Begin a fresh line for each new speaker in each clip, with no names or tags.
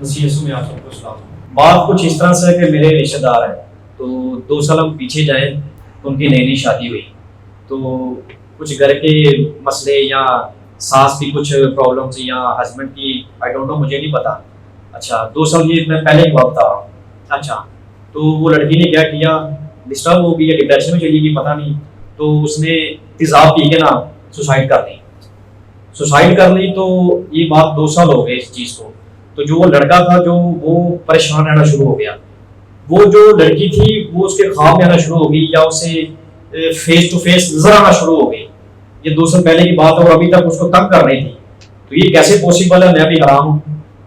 नसीहतों में आप सबको सलाम। बात कुछ इस तरह से है कि मेरे रिश्तेदार हैं, तो 2 साल हम पीछे जाएं तो उनकी नई नई शादी हुई, तो कुछ घर के मसले या सास की कुछ प्रॉब्लम्स या हस्बैंड की, आई डोंट नो, मुझे नहीं पता। अच्छा 2 साल ये मैं पहले की बात बता रहा हूँ। अच्छा तो वो लड़की ने क्या किया, डिस्टर्ब हो गई या डिप्रेशन में चली गई पता नहीं, तो उसने तेजाब पी के ना सुसाइड कर ली। सुसाइड कर ली तो ये बात 2 साल हो गए इस चीज़ को। तो जो वो लड़का था जो वो परेशान रहना शुरू हो गया, वो जो लड़की थी वो उसके ख्वाब में आना शुरू हो गई या उसे फेस टू फेस नजर आना शुरू हो गई। ये 2 साल पहले की बात है और अभी तक उसको तंग कर रही थी। तो ये कैसे पॉसिबल है, मैं भी हैरान हूँ।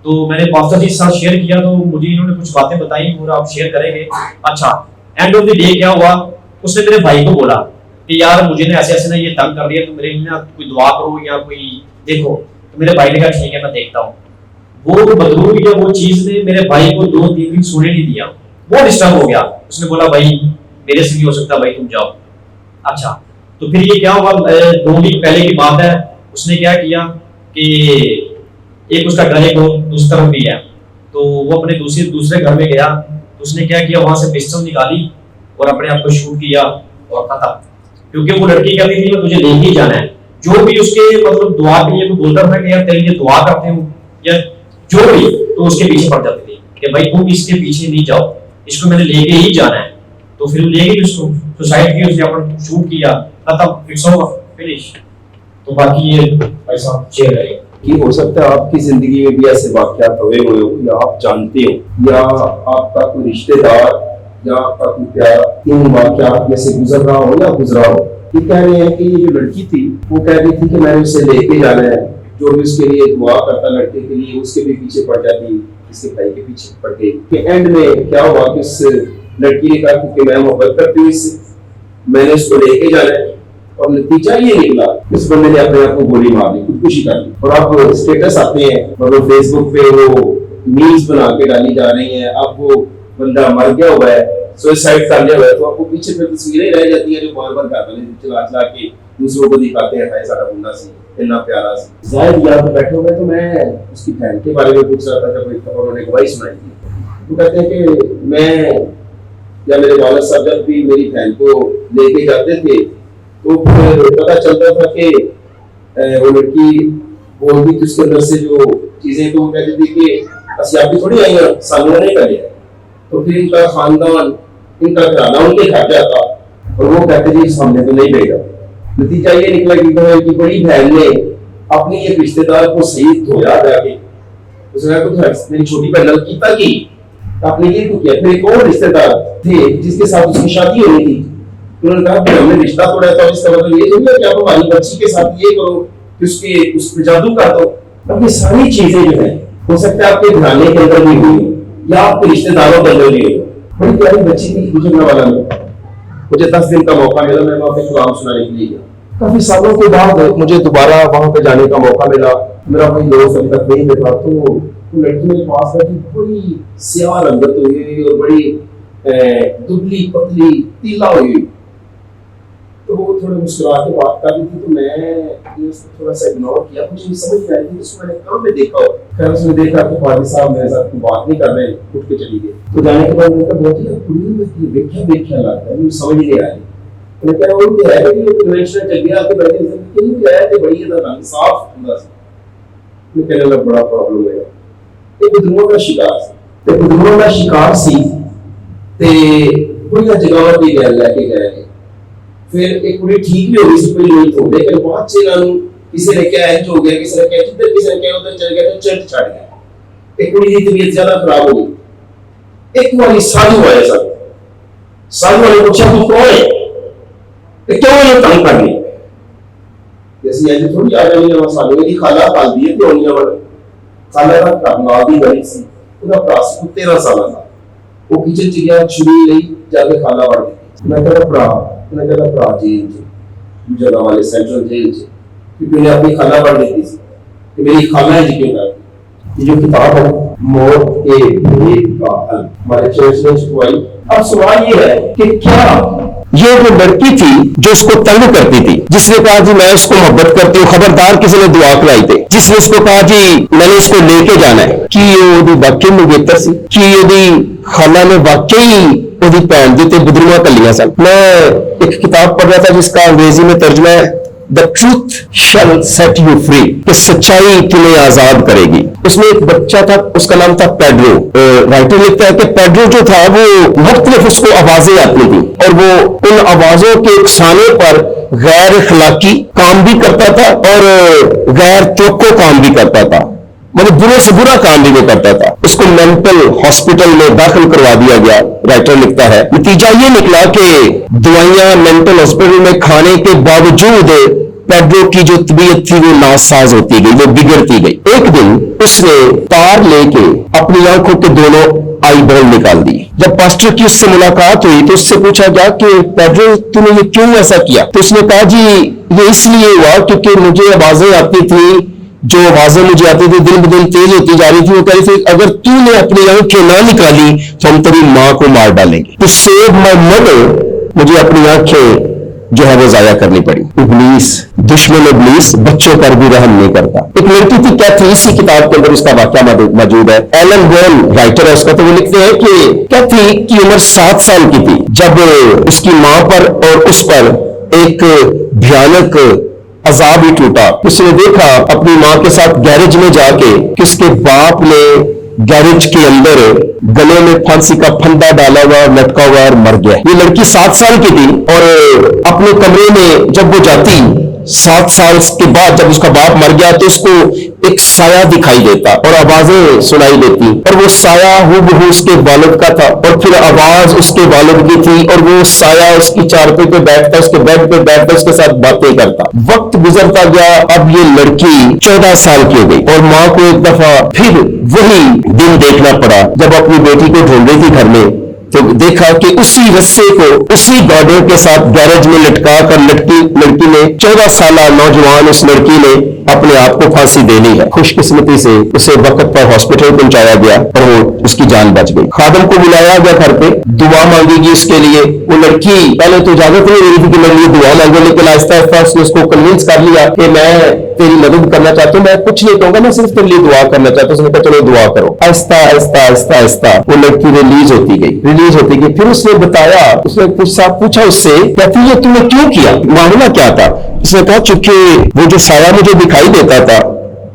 तो मैंने पास्टर जी के साथ शेयर किया तो मुझे इन्होंने कुछ बातें बताई और आप शेयर करेंगे। अच्छा एंड ऑफ द डे क्या हुआ, उसने मेरे भाई को बोला कि यार मुझे ना ऐसे ऐसे ना ये तंग कर दिया, तो मेरे लिए ना कोई दुआ करो या कोई देखो। तो मेरे भाई ने कहा ठीक है मैं देखता हूँ। वो बदलू या वो चीज ने मेरे भाई को 2-3 दिन सोने नहीं दिया, वो डिस्टर्ब हो गया। उसने बोला भाई मेरे से नहीं हो सकता, भाई तुम जाओ। अच्छा तो फिर ये क्या हुआ, 2 वीक पहले की बात है, उसने क्या किया कि एक उसका घर एक दूसरी तरफ भी है, तो वो अपने दूसरे घर में गया। तो उसने क्या किया, वहां से पिस्टल निकाली और अपने आप को शूट किया और खत्म। क्योंकि वो लड़की कहती थी तुझे लेके ही जाना है, जो भी उसके मतलब दुआ के लिए बोलता था कि यार तेरे लिए दुआ करते हूँ या जो भी, तो उसके पीछे पड़ जाती थी कि भाई तुम इसके पीछे नहीं जाओ, इसको मैंने लेके ही जाना है। तो फिर ले गई उसको, सुसाइड की, उसने अपना शूट किया, खत्म, इट्स ओवर, फिनिश। तो बाकी ये ऐसा शेयर है
कि हो सकता है आपकी जिंदगी में भी ऐसे वाकयात हुए हो या आप जानते हो या आपका कोई रिश्तेदार या आपका कोई प्यार इन वाकयात में से गुजर रहा हो या गुजरा हो। ये कह रहे हैं कि ये जो लड़की थी वो कह रही थी कि मैंने उसे लेके जाना है, जो भी उसके लिए दुआ करता लड़के के लिए उसके भी पीछे पड़ जाती, इसके भाई के पीछे पड़ गई। कि एंड में क्या हुआ कि उस लड़की ने कहा कि मैं मोहब्बत करती हूँ इससे, मैंने उसको लेके जाना है, और नतीजा ये निकला इस बंदे ने अपने आप को गोली मार दी, खुदकुशी कर ली। और अब स्टेटस आते हैं मतलब फेसबुक पे वो मीम्स बना के डाली जा रही हैं, अब वो बंदा मर गया हुआ है, सुसाइड कर लिया हुआ है, तो आपको पीछे फिर तस्वीरें रह जाती हैं जो बार बार चला चला के दूसरों को दिखाते हैं, सारा बंदा सी इतना प्यारा सी। जाहिर यहाँ पे बैठे हुए तो मैं उसकी बहन के बारे में पूछ रहा था, जब एक दफा उन्होंने गवाही सुनाई थी तो कहते हैं कि मैं या मेरे वालिद साहब जब भी मेरी बहन को लेके जाते थे तो फिर पता चलता था कि वो लड़की बोलती थी उसके अंदर से जो चीजें, तो वो कहती थी कि असियाबी थोड़ी आई है, सामने नहीं कर लिया। तो फिर इनका खानदान, इनका घराना उनके घर जाता और वो कहते थे सामने तो नहीं भेजा। नतीजा ये निकला कि बड़ी बहन ने अपने एक रिश्तेदार को सही धोया जाके, उसने कहा मेरी छोटी बहन ने कीता की आपने ये क्यों किया। फिर एक और रिश्तेदार थे जिसके साथ उसकी शादी होनी थी, उन्होंने कहा कि हमने रिश्ता तोड़ा तो इसका मतलब ये नहीं है कि आप हमारी बच्ची के साथ ये करो कि उसके उस पर जादू कर दो। अब ये सारी चीजें जो है हो सकता है आपके घराने के अंदर भी हुई हो या आपके रिश्तेदारों के अंदर भी हुई हो। बड़ी प्यारी बच्ची थी गुजरने वाला में, मुझे 10 दिन का मौका मिला, मैं वहाँ पे कलाम सुनाने के लिए गया। काफी सालों के बाद मुझे दोबारा वहाँ पे जाने का मौका मिला, मेरा कोई दोस्त अभी तक नहीं बैठा, तो लड़की मेरे पास बैठी, बड़ी स्याह रंगत हुई और बड़ी दुबली पतली तीला हुई, तो वो थोड़े मुस्कुरा के बात कर रही थी। तो मैं उसको थोड़ा सा इग्नोर किया, मुझे समझ नहीं आ रही थी उसको मैंने कहाँ पे देखा हो। खैर उसने देखा कि फादर साहब मेरे साथ बात नहीं कर रहे, उठ के चली गई। तो जाने के बाद मैंने कहा बहुत ही कुड़ी में देखा लगता है, मुझे समझ नहीं आ रही। मैंने कहा वो क्या है कि कन्वेंशन चल गया, आके बैठे थे कि ये आया थे बड़ी है रंग साफ सुंदर सा। मैं कहने लगा बड़ा प्रॉब्लम है, ये बुजुर्गों का शिकार सी, ते बुजुर्गों का शिकार सी ते बड़ी जगह पे गए लेके गए। फिर एक कुड़ी ठीक भी हो गई, कोई नहीं तो लेकिन बहुत से नानू किसी ने क्या है हो गया, किसी ने क्या जिधर किसी ने क्या उधर चल गया, तो चट छड़ गया। एक कुड़ी की तबीयत ज्यादा खराब हो गई। एक वाली साधु आया, सब साधु वाले पूछा तू कौन है, तो क्यों ये तंग कर रही, जैसे ऐसे थोड़ी आ जानी है। साधु की खाला पाल दी थी ओनिया वाला खाला का करना भी गई सी, पूरा प्रास 13 साल का। वो किचन च गया, छुरी ली जाके खाला बढ़ गई। मैं कहता भरा जेल जगह वाले सेंट्रल जेल से, क्योंकि उन्हें अपनी खाला पढ़ देती थी कि मेरी खाला है जी क्यों कर। ये जो किताब है मौत के भेद का हल हमारे चर्च में छुपाई। अब सवाल ये है कि क्या یہ وہ لڑکی تھی جو اس کو تنگ کرتی تھی، جس نے کہا جی میں اس کو محبت کرتی ہوں، خبردار کسی نے دعا کرائی تھی، جس نے اس کو کہا جی میں نے اس کو لے کے جانا ہے کہ یہ واقعی منگیتر سی کہ یہ خالہ نے واقعی وہ بھن دی بدرواں کلیاں سن۔ میں ایک کتاب پڑھ رہا تھا جس کا انگریزی میں ترجمہ ہے The truth shall set you free، کہ سچائی تمہیں آزاد کرے گی۔ اس میں ایک بچہ تھا، اس کا نام تھا پیڈرو۔ رائٹر لکھتا ہے کہ پیڈرو جو تھا وہ مختلف اس کو آوازیں آتی تھی اور وہ ان آوازوں کے اکسانے پر غیر اخلاقی کام بھی کرتا تھا اور غیر توقع کام بھی کرتا تھا، مطلب برے سے برا کام بھی وہ کرتا تھا۔ اس کو مینٹل ہاسپٹل میں داخل کروا دیا گیا۔ رائٹر لکھتا ہے نتیجہ یہ نکلا کہ دوائیاں مینٹل ہاسپٹل میں کھانے کے باوجود پیڈرو کی جو طبیعت تھی وہ ناساز ہوتی گئی، وہ بگڑتی گئی۔ ایک دن اس نے تار لے کے اپنی آنکھوں کے دونوں آئی بال نکال دی۔ جب پاسٹر کی اس سے ملاقات ہوئی تو اس سے پوچھا گیا کہ پیڈرو تم نے یہ کیوں ایسا کیا؟ تو اس نے کہا جی یہ اس لیے ہوا کیونکہ مجھے آوازیں آتی تھی، جو آوازیں مجھے آتی تھی دن بدن تیز ہوتی جا رہی تھی، وہ کہہ رہی تھی اگر تو نے اپنی آنکھیں نہ نکالی تو ہم تیری ماں کو مار ڈالیں گے۔ تو سیو مائی مدر، مجھے اپنی آنکھیں جو ہے وہ ضائع کرنی پڑی۔ ابلیس، دشمن ابلیس بچوں پر بھی رحم نہیں کرتا۔ ایک لڑکی تھی کیتھی، اسی کتاب کے اندر اس کا واقعہ موجود ہے۔ ایلن بون رائٹر ہے اس کا، تو وہ لکھتے ہیں کہ کیتھی کی عمر 7 سال کی تھی جب اس کی ماں پر اور اس پر ایک بھیانک عذاب ہی ٹوٹا۔ اس نے دیکھا اپنی ماں کے ساتھ گیرج میں جا کے کہ اس کے باپ نے گیرج کے اندر گلے میں پھانسی کا پھندا ڈالا ہوا لٹکا ہوا اور مر گیا۔ یہ لڑکی 7 سال کی تھی اور اپنے کمرے میں جب وہ جاتی 7 سال کے بعد جب اس کا باپ مر گیا تو اس کو ایک سایہ دکھائی دیتا اور آوازیں سنائی دیتی، اور وہ سایہ ہو بہو اس کے والد کا تھا اور پھر آواز اس کے والد کی تھی اور وہ سایہ اس کی چارپائی پہ بیٹھتا، اس کے بیڈ پہ بیٹھتا، اس کے ساتھ باتیں کرتا۔ وقت گزرتا گیا، اب یہ لڑکی 14 سال کی ہو گئی اور ماں کو ایک دفعہ پھر وہی دن دیکھنا پڑا جب اپنی بیٹی کو ڈھونڈ رہی تھی گھر میں، تو دیکھا کہ اسی رسے کو اسی گارڈر کے ساتھ گیرج میں لٹکا کر لڑکی نے 14 سالہ نوجوان اس لڑکی نے اپنے آپ کو پھانسی دے لی ہے۔ خوش قسمتی سے اسے وقت پر ہاسپٹل پہنچایا گیا اور وہ اس کی جان بچ گئی۔ خادم کو بلایا گیا گھر پہ، دعا مانگی گی اس کے لیے۔ وہ لڑکی پہلے تو اجازت نہیں ملی تھی کہ میرے لیے دعا مانگو، لیکن آہستہ آہستہ اس نے اس کو کنوینس کر لیا کہ میں تیری مدد کرنا چاہتا ہوں، میں کچھ نہیں کہوں گا، میں صرف تیرے لیے دعا کرنا چاہتا ہوں۔ اس نے کہا چلو دعا کرو۔ آہستہ آہستہ آہستہ آہستہ وہ لڑکی ریلیز ہوتی گئی۔ پھر اس نے بتایا، اس نے پوچھا اس سے کہتی ہے تم نے کیوں کیا، معاملہ کیا تھا؟ اس نے کہا چونکہ وہ جو سایہ مجھے دکھائی دیتا تھا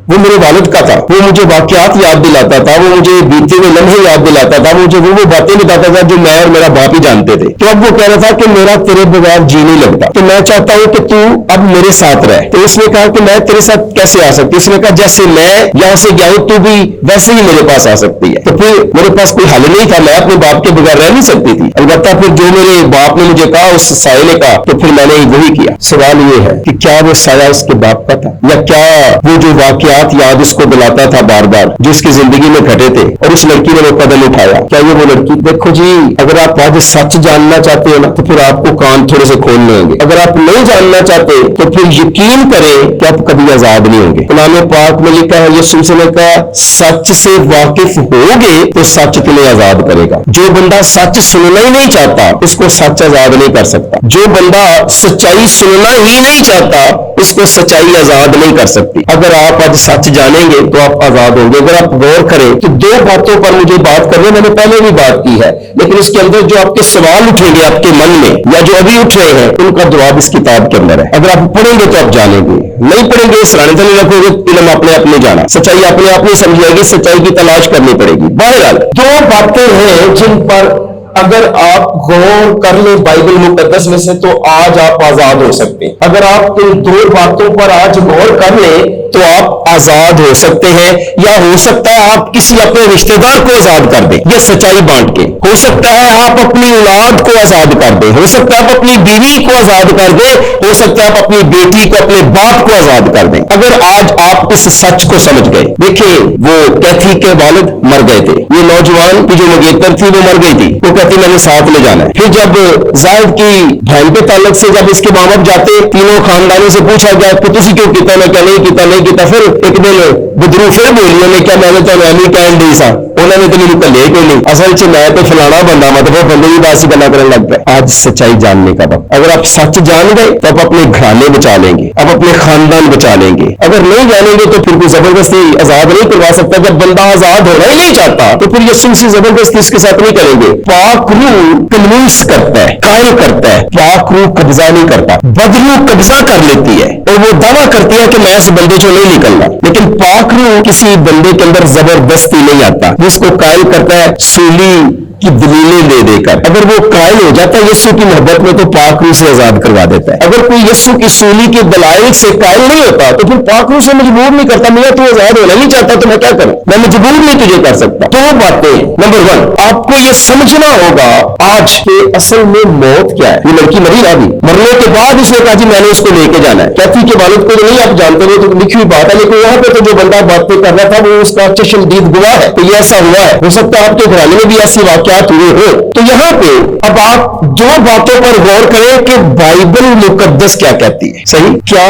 وہ میرے والد کا تھا، وہ مجھے واقعات یاد دلاتا تھا، وہ مجھے بیتے ہوئے لمحے یاد دلاتا تھا، مجھے وہ باتیں بتاتا تھا جو میں اور میرا باپ ہی جانتے تھے۔ تو اب وہ کہہ رہا تھا کہ میرا تیرے بغیر جی نہیں لگتا، تو میں چاہتا ہوں کہ تو اب میرے ساتھ رہ۔ تو اس نے کہا کہ میں تیرے ساتھ کیسے آ سکتی؟ اس نے کہا جیسے میں یہاں سے گیا ہوں تو بھی ویسے ہی میرے پاس آ سکتی ہے۔ تو پھر میرے پاس کوئی حل نہیں تھا، میں اپنے باپ کے بغیر رہ نہیں سکتی تھی، البتہ پھر جو میرے باپ نے مجھے کہا اس سائے نے کہا تو پھر میں نے وہی کیا۔ سوال یہ ہے کہ کیا وہ سایہ اس کے باپ کا تھا، یا کیا وہ جو واقعات یاد اس کو دلاتا تھا بار بار جو اس کی زندگی میں گھٹے تھے اور اس لڑکی نے وہ قدم اٹھایا، کیا یہ وہ لڑکی؟ دیکھو جی، اگر آپ آج سچ جاننا چاہتے ہو نا تو پھر آپ کو کان تھوڑے سے کھولنے ہوں گے، اگر آپ نہیں جاننا چاہتے تو پھر یقین کریں کہ آپ کبھی آزاد نہیں ہوں گے۔ قرآن پاک میں لکھا ہے یسوع نے کہا سچ سے واقف ہوگے تو سچ تمہیں آزاد کرے گا۔ جو بندہ سچ سننا ہی نہیں چاہتا اس کو سچ آزاد نہیں کر سکتا، جو بندہ سچائی سننا ہی نہیں چاہتا اس کو سچائی آزاد نہیں کر سکتی۔ اگر آپ آج سچ جانیں گے تو آپ آزاد ہوں گے۔ اگر آپ غور کریں تو 2 باتوں پر مجھے بات کرنے، میں نے پہلے بھی بات کی ہے، لیکن اس کے اندر جو آپ کے سوال اٹھیں گے آپ کے من میں یا جو ابھی اٹھ رہے ہیں ان کا جواب اس کتاب کے اندر ہے۔ اگر آپ پڑھیں گے تو آپ جانیں گے، نہیں پڑھیں گے سرانے تلے رکھو گے، علم اپنے آپ نہیں جانا، سچائی اپنے آپ نہیں سمجھ آئے گی، سچائی کی تلاش کرنی پڑے گی۔ بہرحال 2 باتیں ہیں جن پر اگر آپ غور کر لیں بائبل مقدس میں سے تو آج آپ آزاد ہو سکتے ہیں۔ اگر آپ ان 2 باتوں پر آج غور کر لیں تو آپ آزاد ہو سکتے ہیں، یا ہو سکتا ہے آپ کسی اپنے رشتہ دار کو آزاد کر دیں یہ سچائی بانٹ کے، ہو سکتا ہے آپ اپنی اولاد کو آزاد کر دیں، ہو سکتا ہے آپ اپنی بیوی کو آزاد کر دیں، ہو سکتا ہے آپ اپنی بیٹی کو اپنے باپ کو آزاد کر دیں اگر آج آپ اس سچ کو سمجھ گئے۔ دیکھیں وہ کیتھی کے والد مر گئے تھے، یہ نوجوان کی جو مگیتر تھی وہ مر گئی تھی، وہ کہتی میں نے ساتھ لے جانا ہے۔ پھر جب زائد کی بہن کے تعلق سے جب اس کے ماں باپ جاتے تینوں خاندانوں سے پوچھا گیا کہ تسی کیوں کیتا، میں کیا نہیں کیتا، پھر ایک دن بدرو پھر بولی انہیں کیا میں نے تو نہیں کہن دی سا، انہیں ਇਹਨਾਂ ਨੇ ਤੇ ਮੈਨੂੰ ਕੱਲਿਆ ਹੀ ਕੋਈ नहीं, असल च मैं तो फलाना बंदा मतलब बंदे की बात गला करने लग पे। आज सच्चाई जानने का वक्त, अगर आप सच जान गए तो आप अपने घराने बचा लेंगे, आप अपने खानदान बचा लेंगे। अगर नहीं जानेंगे तो फिर कोई जबरदस्ती आजाद नहीं करवा सकता। जब बंदा आजाद होना ही नहीं चाहता तो फिर यसु से जबरदस्ती उसके साथ नहीं करेंगे। पाक रूह कन्विंस करता है, कायल करता है, पाक रूह कब्जा नहीं करता। बद रूह कब्जा कर लेती है और वो दावा करती है कि मैं इस बंदे से नहीं निकलना, लेकिन पाक रूह किसी बंदे के अंदर जबरदस्ती नहीं आता। जिसको कायल करता है सूली की दलीलें दे देकर, अगर वो कायल हो जाता है यीशु की मोहब्बत में तो पाक रूह से आजाद करवा देता है। अगर कोई यीशु की सूली के दलाइल से कायल नहीं होता तो फिर पाक रूह से मजबूर नहीं करता, मैं तू आजाद होना नहीं चाहता तो मैं क्या करूं, मैं मजबूर नहीं तुझे कर सकता। तो वो बातें, नंबर 1 आपको ये समझना होगा आज के असल में मौत क्या है। ये लड़की मरी ना भी, मरने के बाद उसने कहा जी मैंने उसको लेके जाना है। कैथी के वालिद को नहीं आप जानते हो तो लिखी हुई बात है, लेकिन यहाँ पे तो जो बंदा बातें कर रहा था वो उसका चश्मदीद गवाह है। तो ये ऐसा हुआ है, हो सकता है आपके घराने में भी ऐसी वाकयात हुए हो। तो यहाँ पे अब आप दो बातों पर गौर करें कि बाइबल मुकद्दस क्या कहती है। सही, क्या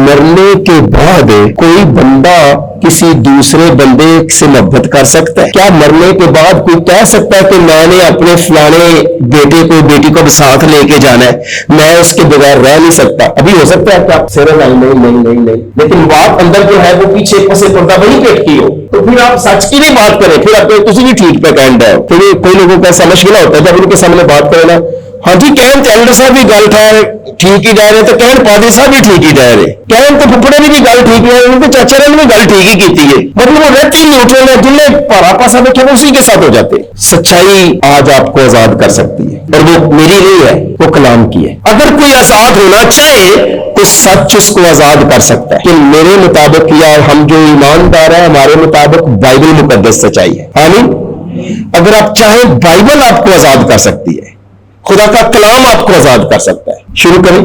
मरने के बाद कोई बंदा किसी दूसरे बंदे से मोहब्बत कर सकता है? क्या मरने के बाद कोई कह सकता है कि मैंने अपने फलाने बेटे को बेटी को भी साथ लेके जाना है, मैं उसके बगैर रह नहीं सकता? अभी हो सकता है कि आप सिर नहीं नहीं नहीं नहीं नहीं, लेकिन बात अंदर जो है वो पीछे पसे पर्दा वही लटकी हो, तो फिर आप सच की नहीं बात करें, फिर आप किसी भी ठीक पे कहना है। फिर कोई लोगों का ऐसा मुश्किल होता है जब उनके सामने बात करें ना, हाँ जी कहन एल्डर साहब भी गल ठीक ही जा रहे, तो कहन पादरी साहब भी ठीक ही जा रहे, कहन तो फुफड़े भी गल ठीक है, उनके चाचा ने भी गल ठीक ही की है। मतलब वो रहते ही न्यूट्रल है, जिन्हें पारा पासा बैठे वो उसी के साथ हो जाते। सच्चाई आज आपको आजाद कर सकती है और वो मेरी नहीं है, वो कलाम की है। अगर कोई आजाद होना चाहे तो सच उसको आजाद कर सकता है कि मेरे मुताबिक या हम जो ईमानदार है हमारे मुताबिक बाइबल मुकद्दस सच्चाई है। आमीन। अगर आप चाहें बाइबल आपको आजाद कर सकती है, खुदा का कलाम आपको आजाद कर सकता है। शुरू करें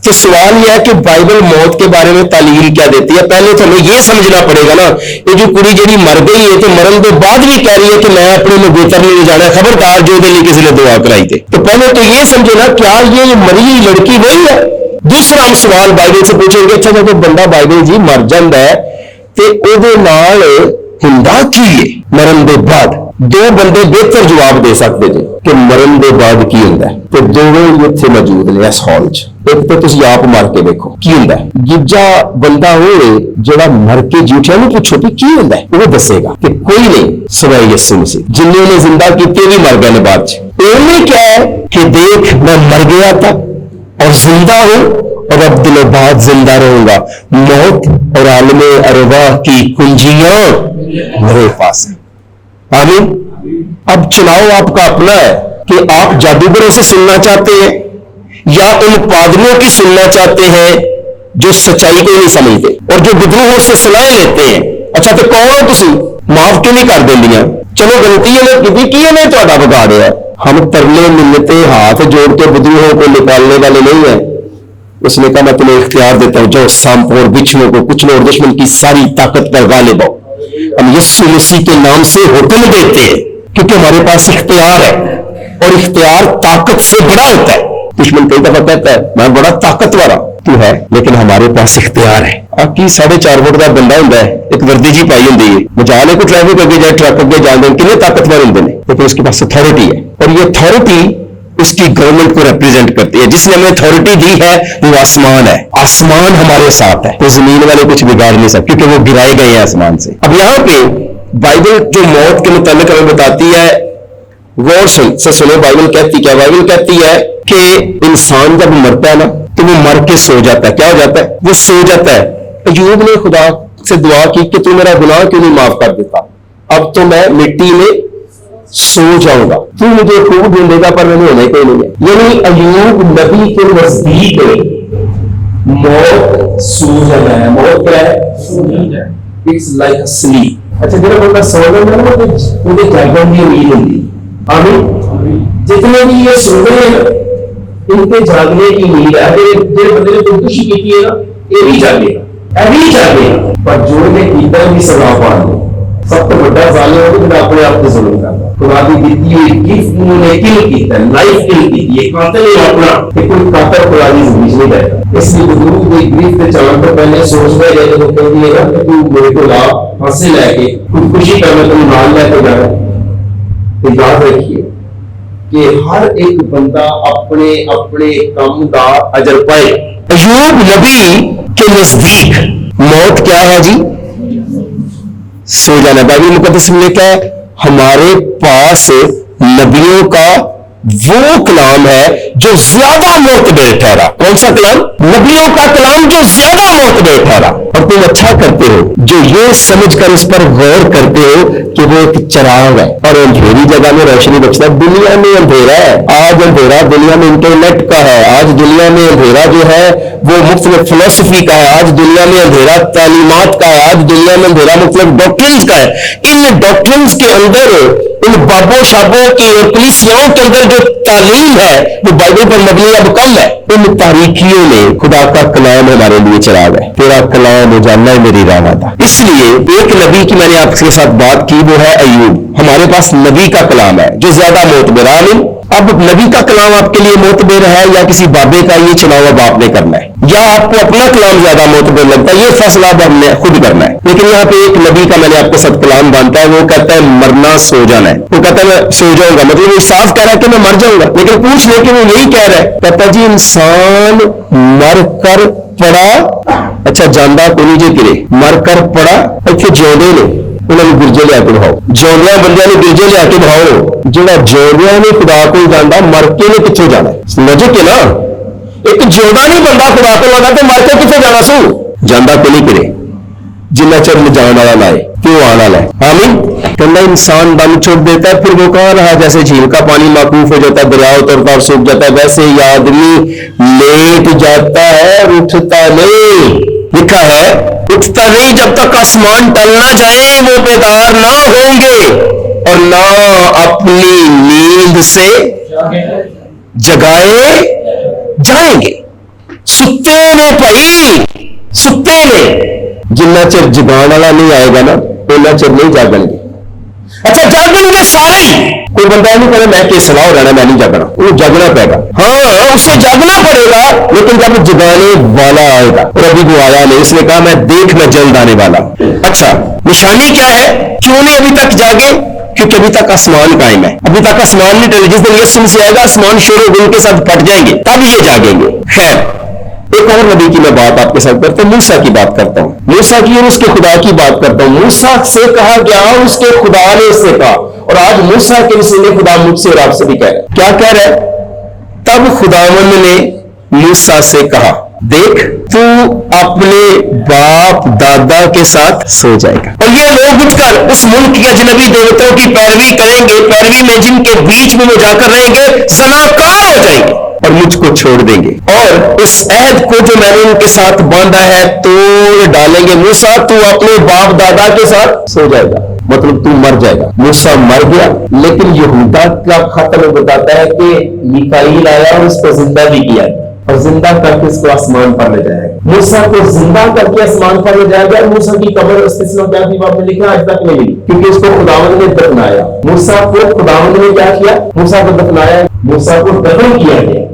तो सवाल यह है कि बाइबल मौत के बारे में तालीम क्या देती है। पहले तो हमें यह समझना पड़ेगा ना, ये जो कुड़ी जी मर गई है तो मरण के बाद भी कह रही है कि मैं अपने मंगोतर नहीं जाना, खबरदार जो लिए किसी ने दुआ कराई थी। तो पहले तो ये समझे ना, क्या ये मरी हुई लड़की वही है? दूसरा हम सवाल बाइबल से पूछेंगे, अच्छा जब बंदा बाइबल जी मर जाता है तो ਉਹਦੇ ਨਾਲ ਹੁੰਦਾ ਕੀ है मरण के बाद? दो बंदे बेहतर जवाब दे सकते थे कि मरण के बाद की होंदा है, तो दोनों इत्थे मौजूद ने इस हॉल च। एक तो तुसीं आप मार के देखो की होंदा है, दूजा बंदा होए जेड़ा मर के जिठिया नूं पूछो भी की होंदा है, वो दसेगा कि कोई नहीं सिवाय यीशु मसीह। जिन्हें ने जिंदा कीते भी मर गए ने बाद च। इन्हें क्या है कि देख मैं मर गया था और जिंदा हूं और अब दिनों बाद जिंदा रहूंगा, मौत और आलमे अरवाह की कुंजियां मेरे पास है। आमीन। अब चुनाव आपका अपना है कि आप जादूगरों से सुनना चाहते हैं या उन पादरियों की सुनना चाहते हैं जो सच्चाई को नहीं समझते और जो विद्रोहों से सलाह लेते हैं। अच्छा तो कौन हो तुसी, माफ क्यों नहीं कर देंदियां? चलो गलती ने ਤੁਹਾਡਾ बिगाड़िया। हम तरले मिन्नते हाथ जोड़ के विद्रोहों को निकालने वाले नहीं है। उसने कहा मैं तुम्हें इख्तियार देता हूं, जो सांपों और बिच्छुओं को कुचलो और दुश्मन की सारी ताकत पर गालिब हो। हम यीशु मसीह के नाम से हुक्म देते हैं क्योंकि हमारे पास इख्तियार है और इख्तियार ताकत से बड़ा होता है। दुश्मन कई दफा कहता है मैं बड़ा ताकतवर तू है, लेकिन हमारे पास इख्तियार है। आपकी 4.5 फुट का बंदा होंगे, एक वर्दी जी पाई होंगी है, मजाल है को ट्रैफिक अगे जाए ट्रक अगे जाते कितने ताकतवर होंगे ने, लेकिन उसके पास अथॉरिटी है और ये अथॉरिटी उसकी गवर्नमेंट को रिप्रेजेंट करती है। जिसने हमें अथॉरिटी दी है वो आसमान है, आसमान हमारे साथ है, तो जमीन वाले कुछ बिगाड़ नहीं सकते क्योंकि वो गिराए गए हैं आसमान से। अब यहाँ पे बाइबल जो मौत के मुताबिक हमें बताती है, गौर से सुनो बाइबल कहती क्या? बाइबल कहती है कि इंसान जब मरता है ना तो वो मर के सो जाता है। क्या हो जाता है? वो सो जाता है। अय्यूब ने खुदा से दुआ की कि तू मेरा गुनाह क्यों नहीं माफ कर देता, अब तो मैं मिट्टी में सो जाऊंगा, तू मुझे खूब ढूंढेगा पर मैंने होने कोई नहीं है। यानी अय्यूब नबी के नजदीक मौत सो जाना है। मौत क्या है? It's like sleep. अच्छा जरा बंदा सो जाना है तो उन्हें जागने की उम्मीद होती। आमीन। जितने भी ये सो रहे हैं इनके जागने की उम्मीद है। जो बंदे ने खुदकुशी की है ना ये भी जागेगा, अभी जागेगा, पर जो ने कीता भी सजा पा ली। सब तो बड़ा जालिम है कि अपने आप को जुल्म करना। خدا کی دیتی ہوئی گفٹ انہوں نے کل کیتا ہے، لائف کل کی ہے، قاتل نہیں اپنا کہ کوئی قاتل خدا کی زندگی نہیں رہتا۔ اس لیے گرو کوئی گرفت چلان تو پہلے سوچ رہے ہیں تو کہہ دیے گا کہ تو میرے کو لا ہنسے لے کے خودکشی کرنا تم نال لے کے جانا۔ تو یاد رکھیے کہ ہر ایک بندہ اپنے اپنے کام کا اجر پائے۔ ایوب نبی کے نزدیک موت کیا ہے جی؟ سو جانا۔ بائبل مقدس میں لکھا ہے ہمارے پاس نبیوں کا وہ کلام ہے جو زیادہ معتبر ٹھہرا۔ کون سا کلام؟ نبیوں کا کلام جو زیادہ معتبر ٹھہرا۔ اور تم اچھا کرتے ہو جو یہ سمجھ کر اس پر غور کرتے ہو کہ وہ ایک چراغ ہے اور اندھیری جگہ میں روشنی بخشتا ہے۔ دنیا میں اندھیرا ہے، آج اندھیرا دنیا میں انٹرنیٹ کا ہے، آج دنیا میں اندھیرا جو ہے وہ مختلف فلسفی کا ہے، آج دنیا میں اندھیرا تعلیمات کا ہے، آج دنیا میں اندھیرا مختلف ڈاکٹرنز کا ہے۔ ان ڈاکٹرنز کے اندر، ان بابوں شابوں کی اور کلیسیاؤں کے اندر جو تعلیم ہے وہ بائبل پر مبنی اب کم ہے۔ ان تاریکیوں میں خدا کا کلام ہمارے لیے چراغ ہے۔ تیرا کلام جاننا ہے میری راہ تھا۔ اس لیے ایک نبی کی میں نے آپ کے ساتھ بات کی وہ ہے ایوب۔ ہمارے پاس نبی کا کلام ہے جو زیادہ معتبر ہے۔ اب نبی کا کلام آپ کے لیے معتبر ہے یا کسی بابے کا، یہ چناؤ اب آپ نے کرنا ہے، یا آپ کو اپنا کلام زیادہ معتبر لگتا ہے، یہ فیصلہ اب ہم نے خود کرنا ہے۔ لیکن یہاں پہ ایک نبی کا میں نے آپ کے ساتھ کلام باندھا ہے، وہ کہتا ہے مرنا سو جانا ہے۔ وہ کہتا ہے میں سو جاؤں گا، مطلب وہ صاف کہہ رہا ہے کہ میں مر جاؤں گا، لیکن پوچھ لے کہ وہ یہی کہہ رہا ہے۔ کہتا جی انسان مر کر پڑا، اچھا جاندہ کو نیچے گرے، مر کر پڑا، اچھا جیوندے نے انہوں نے گرجے لیا کے بہاؤ، جیوندیاں بندیاں نے گرجے لیا کے بہاؤ۔ جہاں جیوندیاں نے خدا کو جانا، مر کے نے کتنے جانا ہے؟ سمجھو کہ نا ایک جیوندا نہیں بندہ خدا کو لگا تو مر کے کتنے جانا سو؟ جاندہ کو نہیں کرے جنہ چر میں جان والا لائے کیوں آنا لائے۔ آمین۔ کہنا انسان دم چھوڑ دیتا ہے، پھر وہ کہاں رہا؟ جیسے جھیل کا پانی موقوف ہو جاتا ہے، دریا اترتا اور سوکھ جاتا ہے، ویسے ہی آدمی لیٹ جاتا ہے اور اٹھتا نہیں۔ لکھا ہے اٹھتا نہیں جب تک آسمان ٹل نہ جائے، وہ بیدار نہ ہوں گے اور نہ اپنی نیند سے جگائے جائیں گے۔ ستے نے بھائی، ستے نے، جنہ چر جگان والا نہیں آئے گا نا اتنا چر نہیں جاگن گے۔ اچھا جاگن گے سارے ہی، کوئی بندہ نہیں کرے میں کہ سلاح ہو رہنا میں نہیں جاگنا، انہیں جاگنا پڑے گا۔ ہاں اسے جاگنا پڑے گا، لیکن جب جگانے والا آئے گا، اور ابھی وہ آیا نہیں، اس نے کہا میں دیکھ میں جلد آنے والا۔ اچھا نشانی کیا ہے؟ کیوں نہیں ابھی تک جاگے؟ کیونکہ ابھی تک آسمان قائم ہے، ابھی تک آسمان نہیں ٹلے۔ جس دن یسوع سے آئے گا آسمان شور و گل کے ساتھ پھٹ جائیں گے، تب یہ جاگیں گے۔ خیر ایک اور نبی کی میں بات آپ کے ساتھ کرتا ہوں، موسیٰ کی بات کرتا ہوں، موسیٰ کی اور اس کے خدا کی بات کرتا ہوں۔ موسیٰ سے کہا گیا، اس کے خدا نے اس سے کہا، اور آج موسیٰ کے وسیلے خدا مجھ سے اور آپ سے بھی کہہ رہا ہے۔ کیا کہہ رہا ہے؟ تب خداوند نے موسیٰ سے کہا دیکھ تو اپنے باپ دادا کے ساتھ سو جائے گا، اور یہ لوگ اٹھ کر اس ملک کے اجنبی دیوتوں کی پیروی کریں گے، پیروی میں جن کے بیچ میں وہ جا کر رہیں گے زناکار ہو جائیں گے اور مجھ کو چھوڑ دیں گے، اور اس عہد کو جو میں نے ان کے ساتھ باندھا ہے توڑ ڈالیں گے۔ موسیٰ تو اپنے باپ دادا کے ساتھ سو جائے گا، مطلب تو مر جائے گا۔ موسیٰ مر گیا، لیکن یہودا کا خط میں بتاتا ہے کہ میکائیل آیا اور اس کو زندہ بھی کیا اور زندہ کر کے اس کو آسمان پر لے جائے گا۔ موسیٰ کو زندہ کر کے آسمان پر لے جائے گا۔ موسیٰ کی قبر استثنا کیا تھی آپ نے لکھا آج تک نہیں ملی، کیونکہ اس کو خداوند نے دفنایا۔ موسیٰ کو خداوند نے کیا کیا؟ موسیٰ کو دفنایا، موسیٰ کو دفن کیا گیا،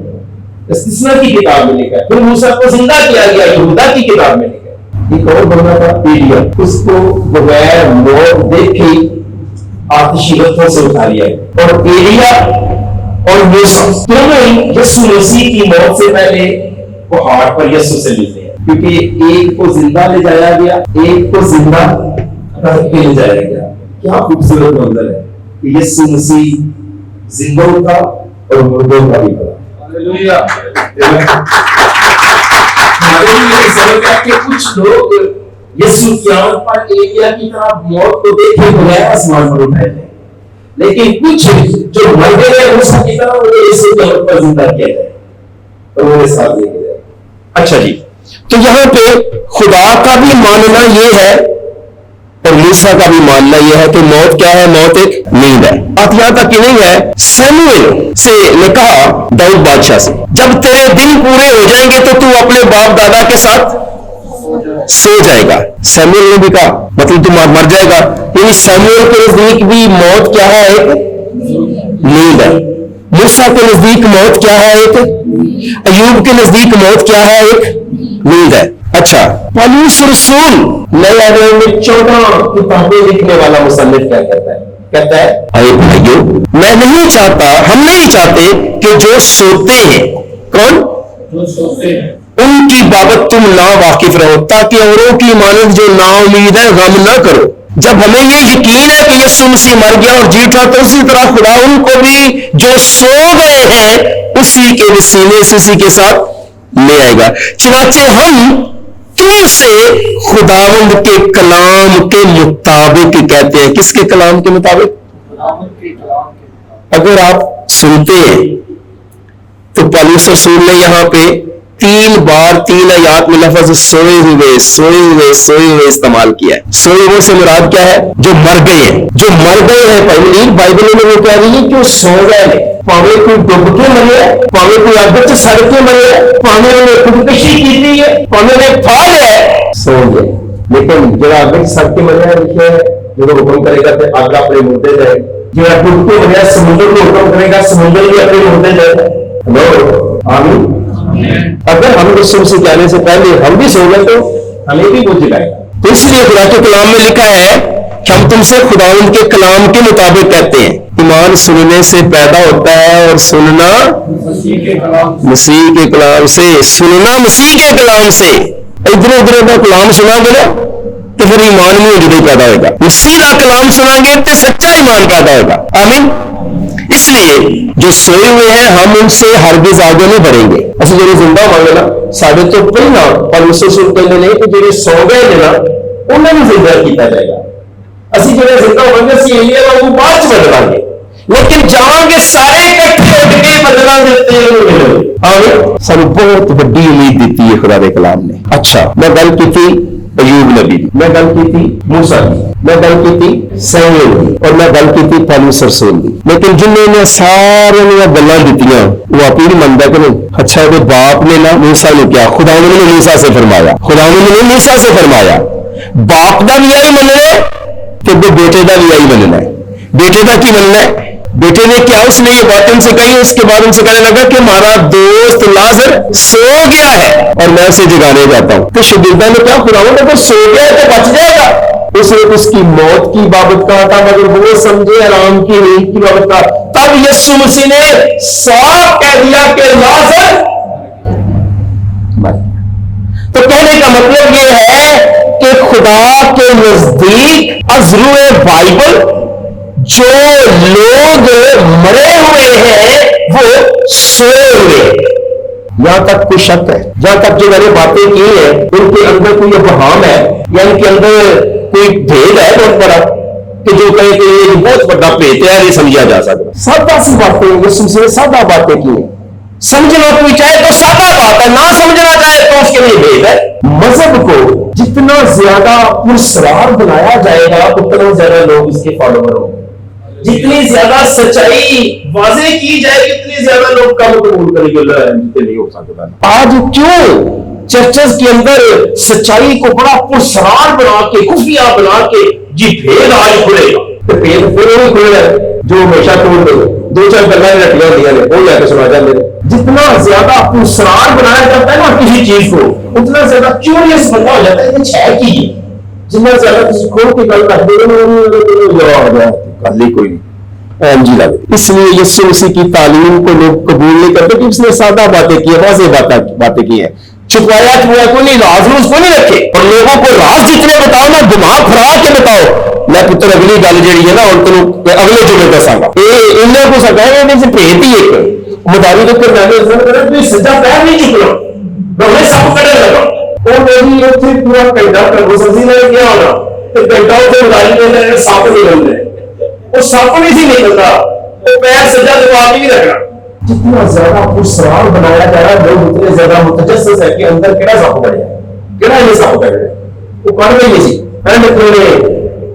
استثنا کی کتاب میں لکھا ہے۔ پھر موسیٰ کو زندہ کیا گیا، یہودا کی کتاب میں لکھا ہے۔ ایک اور بندہ تھا ایلیا، اس کو بغیر موت دیکھے آتشی رتھوں سے اٹھا لیا، اور ایلیا اور موسیٰ دونوں یسوع مسیح کی موت سے پہلے پہاڑ پر یسوع سے ملتے ہیں، کیونکہ ایک کو زندہ لے جایا گیا، ایک کو زندہ کر کے لے جایا گیا۔ کیا خوبصورت منظر ہے کہ یسوع مسیح زندوں کا اور مردوں کا بھی بڑا۔ ہاللیلویہ۔ کہ کچھ لوگ یسوع قیامت پر ایلیا کی طرح موت کو دیکھے بغیر آسمان پر اٹھائے جائیں، لیکن کچھ جو مر گئے موسیٰ کی طرح انہیں یسوع قیامت پر زندہ کیا جائے اور وہ ساتھ لے کے جائے۔ اچھا جی، تو یہاں پہ خدا کا بھی ماننا یہ ہے اور موسیٰ کا بھی ماننا یہ ہے کہ موت کیا ہے؟ موت ایک نیند ہے۔ اب یہاں تک کہ نہیں ہے، سیموئیل سے نے کہا داؤد بادشاہ سے جب تیرے دن پورے ہو جائیں گے تو تو اپنے باپ دادا کے ساتھ سو جائے گا۔ سیموئیل نے بھی کہا مطلب تو مر جائے گا، یعنی سیموئیل کے نزدیک بھی موت کیا ہے؟ ایک नींद है। मूसा के नजदीक मौत क्या है? एक। अयूब के नजदीक मौत क्या है? एक नींद है। अच्छा, पौलुस रसूल नए आयाम में 14 किताबें लिखने वाला मुसन्निफ क्या कहता है? कहता है, अरे भाइयों, मैं नहीं चाहता, हम नहीं चाहते कि जो सोते हैं, कौन?
जो सोते हैं,
उनकी बाबत तुम ना वाकिफ रहो, ताकि औरों की मानद जो ना उम्मीद है गम ना करो। जब हमें ये यकीन है कि यीशु मसीह मर गया और जी उठा, तो उसी तरह खुदा उनको भी जो सो गए हैं उसी के वसीले से उसी के साथ ले आएगा। चुनाचे हम तुमसे खुदावंद के कलाम के मुताबिक कहते हैं। किसके कलाम के मुताबिक? अगर आप सुनते हैं तो पौलुस रसूल ने यहां पे 3 बार 3 आयात में लफ्ज सोए हुए इस्तेमाल किया है। सोए हुए से मुराद क्या है? जो मर गए हैं, जो मर गए हैं। पहली बाइबल में वो कह रही है कि वो सो गए, भावे कोई डुब के मरे, भावे कोई अग च सड़ के मरे, भावे उन्हें खुदकशी की है, भावे उन्हें फा लिया, सो गए। लेकिन जो अग च सड़ के मरे लिखे जो हुक्म करेगा तो अग अपने मुद्दे जाए, जो डुब के मरे समुद्र को हुक्म करेगा, समुद्र भी अपने मुद्दे जाए। हेलो, आमीन। अगर हम यीशु से जाने से पहले हम भी सो गए तो हमें भी वो जगाएगा। तो इसलिए खुदा के कलाम में लिखा है कि हम तुमसे खुदावंद के कलाम के मुताबिक कहते हैं। ईमान सुनने से पैदा होता है और सुनना मसीह के कलाम से। सुनना मसीह के कलाम से। इधर उधर का कलाम सुनागे ना तो फिर ईमान नहीं जुड़े पैदा होगा। मसीह का कलाम सुनागे तो सच्चा ईमान पैदा होगा। आमीन। इसलिए जो सोए हुए हैं हम उनसे हरगिज आगे नहीं बढ़ेंगे। असं जो जिंदा होंगे ना साढ़े तो पहला और उससे सुन कहते नहीं कि जो सो गए थे ना उन्हें भी जिंदा किया जाएगा। असं जो जिंदा होंगे असं एलिया वांगू बाद च बदलांगे, लेकिन जावांगे सारे इकट्ठे उठ के बदला देते हैं। आमीन। सानू बहुत बड़ी उम्मीद दी है खुदा के कलाम ने। अच्छा, मैं गल की थी अयूब नबी, मैं गल की थी मूसा की, मैं गल की थी सैमुअल की, और मैं गल की थी पौलुस रसूल की। लेकिन जिन्होंने सारे गल्लां दित्तियां वो आप ही नहीं मनदा कि नहीं। अच्छा, वो बाप ने ना मूसा ने क्या खुदा ने मूसा से फरमाया, खुदा ने मूसा से फरमाया बाप का भी यही मनना है कि बेटे का भी यही मनना है। बेटे का की मनना है? बेटे ने क्या उसने ये बात उनसे कही, उसके बाद उनसे कहने लगा कि हमारा दोस्त लाजर सो गया है और मैं उसे जगाने जाता हूं। तो शगीर्दा ने क्या खुदा ने तो सो गया है तो बच जाएगा। उसने उसकी मौत की बाबत कहा था, मगर वो समझे आराम की नींद की बाबत कहा। तब यीशु मसीह ने साफ कह दिया कि लाजर मर। तो कहने का मतलब ये है कि खुदा के नजदीक अज़रुए बाइबल जो लोग मरे हुए हैं वो सोए हुए हैं। यहां तक कोई शक है? जहां तक जो मैंने बातें की है उनके अंदर कोई अबहाम है या इनके अंदर कोई भेद है बहुत बड़ा कि जो कहे कि ये बहुत बड़ा भेद है, नहीं समझा जा सकता। सादा सी बातें यीशु से सादा बातें की है। समझना कोई चाहे तो सादा बात है, ना समझना चाहे तो उसके लिए भेद है। मजहब को जितना ज्यादा पुरस्कार बनाया जाएगा उतना ज्यादा लोग इसके फॉलोअर होंगे। जितनी ज्यादा सच्चाई वाजे की जाएगी उतनी ज्यादा लोग कम कबूल करेंगे। नहीं हो सकता। आज क्यों चर्चेस के अंदर सच्चाई को बड़ा पुरस्कार बना के खुफिया बना के जी भेद आज खुलेगा तो भेद फिर वही खुलेगा जो हमेशा तोड़ दो। 2-4 गल्लां रटिया होंदियां ने वो जाके सुना जाते हैं। जितना ज्यादा पुरस्कार बनाया जाता है ना किसी चीज को उतना ज्यादा क्यूरियस बंदा हो जाता है कि है की है। जितना ज्यादा किसी खोल की गल करते हैं गल ही कोई नहीं लगे। इसलिए यीशु मसीह की तालीम को लोग कबूल नहीं करते कि उसने सादा बातें की है, वाज़ेह बातें की है। छुपाया को नहीं, राज उसको नहीं रखे। और लोगों को राज जितने बताओ ना दिमाग फरा के बताओ। मैं पुत्र अगली गल जी है ना और तेन अगले जुमे दसांगा इन्हें को सका भेद ही एक मुताबिक सजा पैर नहीं चुकना सब कड़े लगा पूरा घंटा सब्जी में क्या होना घंटा उसे सप निकलते वो सप नहीं सी निकलता वो पैर सजा दबा के नहीं रखना। जितना ज्यादा पुरस्कार बनाया जा रहा है लोग उतने ज्यादा मुतजस्सिस है कि अंदर केड़ा सप बढ़िया केड़ा ये सप कर रहे वो कर नहीं सी मैं मित्रों ने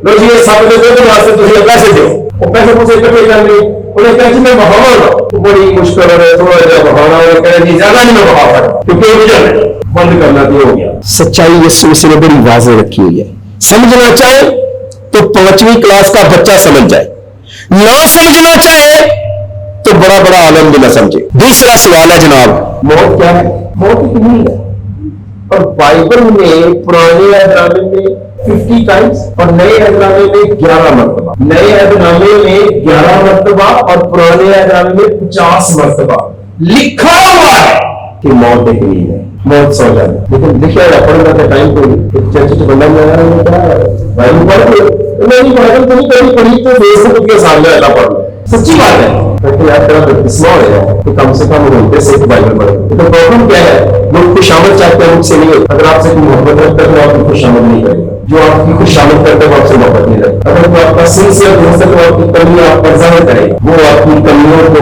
लो जी ये सप दे दो वास्ते तुझे पैसे दो वो पैसे मुझे इकट्ठे करने उन्हें कहा जी मैं बहाऊंगा बड़ी मुश्किल है थोड़ा सा बहाना और कह जी ज्यादा नहीं मैं बहा सकता क्योंकि मुझे बंद करना भी हो गया। सच्चाई यीशु मसीह ने बड़ी वाज़ेह रखी हुई है। समझना चाहे तो 5वीं क्लास का बच्चा समझ जाए, ना समझना चाहे
तो बड़ा बड़ा आलम भी ना समझे। दूसरा सवाल है जनाब,
मौत क्या है? मौत इतनी है, और बाइबल में पुराने अहदनामे में 50 टाइम्स और नए अहदनामे में 11 मरतबा, नए अहदनामे में 11 मरतबा और पुराने अहदनामे में 50 मरतबा लिखा हुआ है कि मौत एक नींद है, मौत सो जाए। लेकिन लिखा है पढ़ने का टाइम कोई एक चर्च से बंदा मिला बाइबल पढ़ लो, नहीं बाइबल तो नहीं पढ़ी तो फेसबुक के सामने ऐसा पढ़ लो, सच्ची बात है। तो यार तेरा बपतिस्मा हो जाए तो कम से कम घंटे से बाइबल पढ़े। तो प्रॉब्लम क्या है, लोग खुशामद चाहते हैं, मुझसे नहीं होता। अगर आपसे कोई मोहब्बत रखता है तो आपकी खुशामद नहीं करेगा, जो आपकी खुशामद करते हैं वो आपसे मोहब्बत नहीं रखता। अगर कोई आपका सिंसियर दोस्त है तो आपकी कमियां आप पर जाहिर करे, वो आपकी कमियों को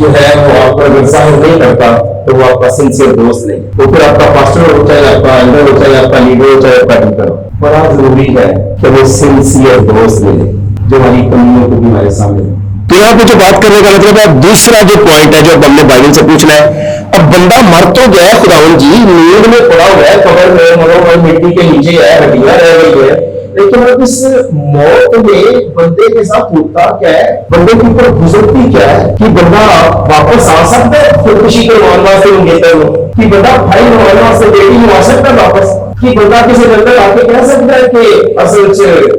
जो है वो आप पर अगर जाहिर नहीं करता तो वो आपका सिंसियर दोस्त नहीं। तो फिर आपका पास्टर हो, चाहे आपका एल्डर हो, चाहे आपका लीडर हो, चाहे आपका टीचर हो, बड़ा जरूरी है कि वो सिंसियर दोस्त मिले जो हमारी कमियों को भी हमारे सामने।
तो यहाँ पे जो बात करने का मतलब है, दूसरा जो पॉइंट है जो अब हमने बाइबल से पूछना है, अब बंदा मर तो गया, खुदावन जी नींद में पड़ा हुआ है, कब्र में मरो और मिट्टी के नीचे है, हड्डियां रह गई है, लेकिन अब इस मौत में बंदे के साथ होता क्या है, बंदे के ऊपर गुजरती क्या है कि बंदा वापस आ सकता है खुदकुशी के मामला से मंगेतर हो, कि बंदा भाई मामला से बेटी आ सकता है वापस, कि बंदा किसी जंगल आके कह सकता है कि असल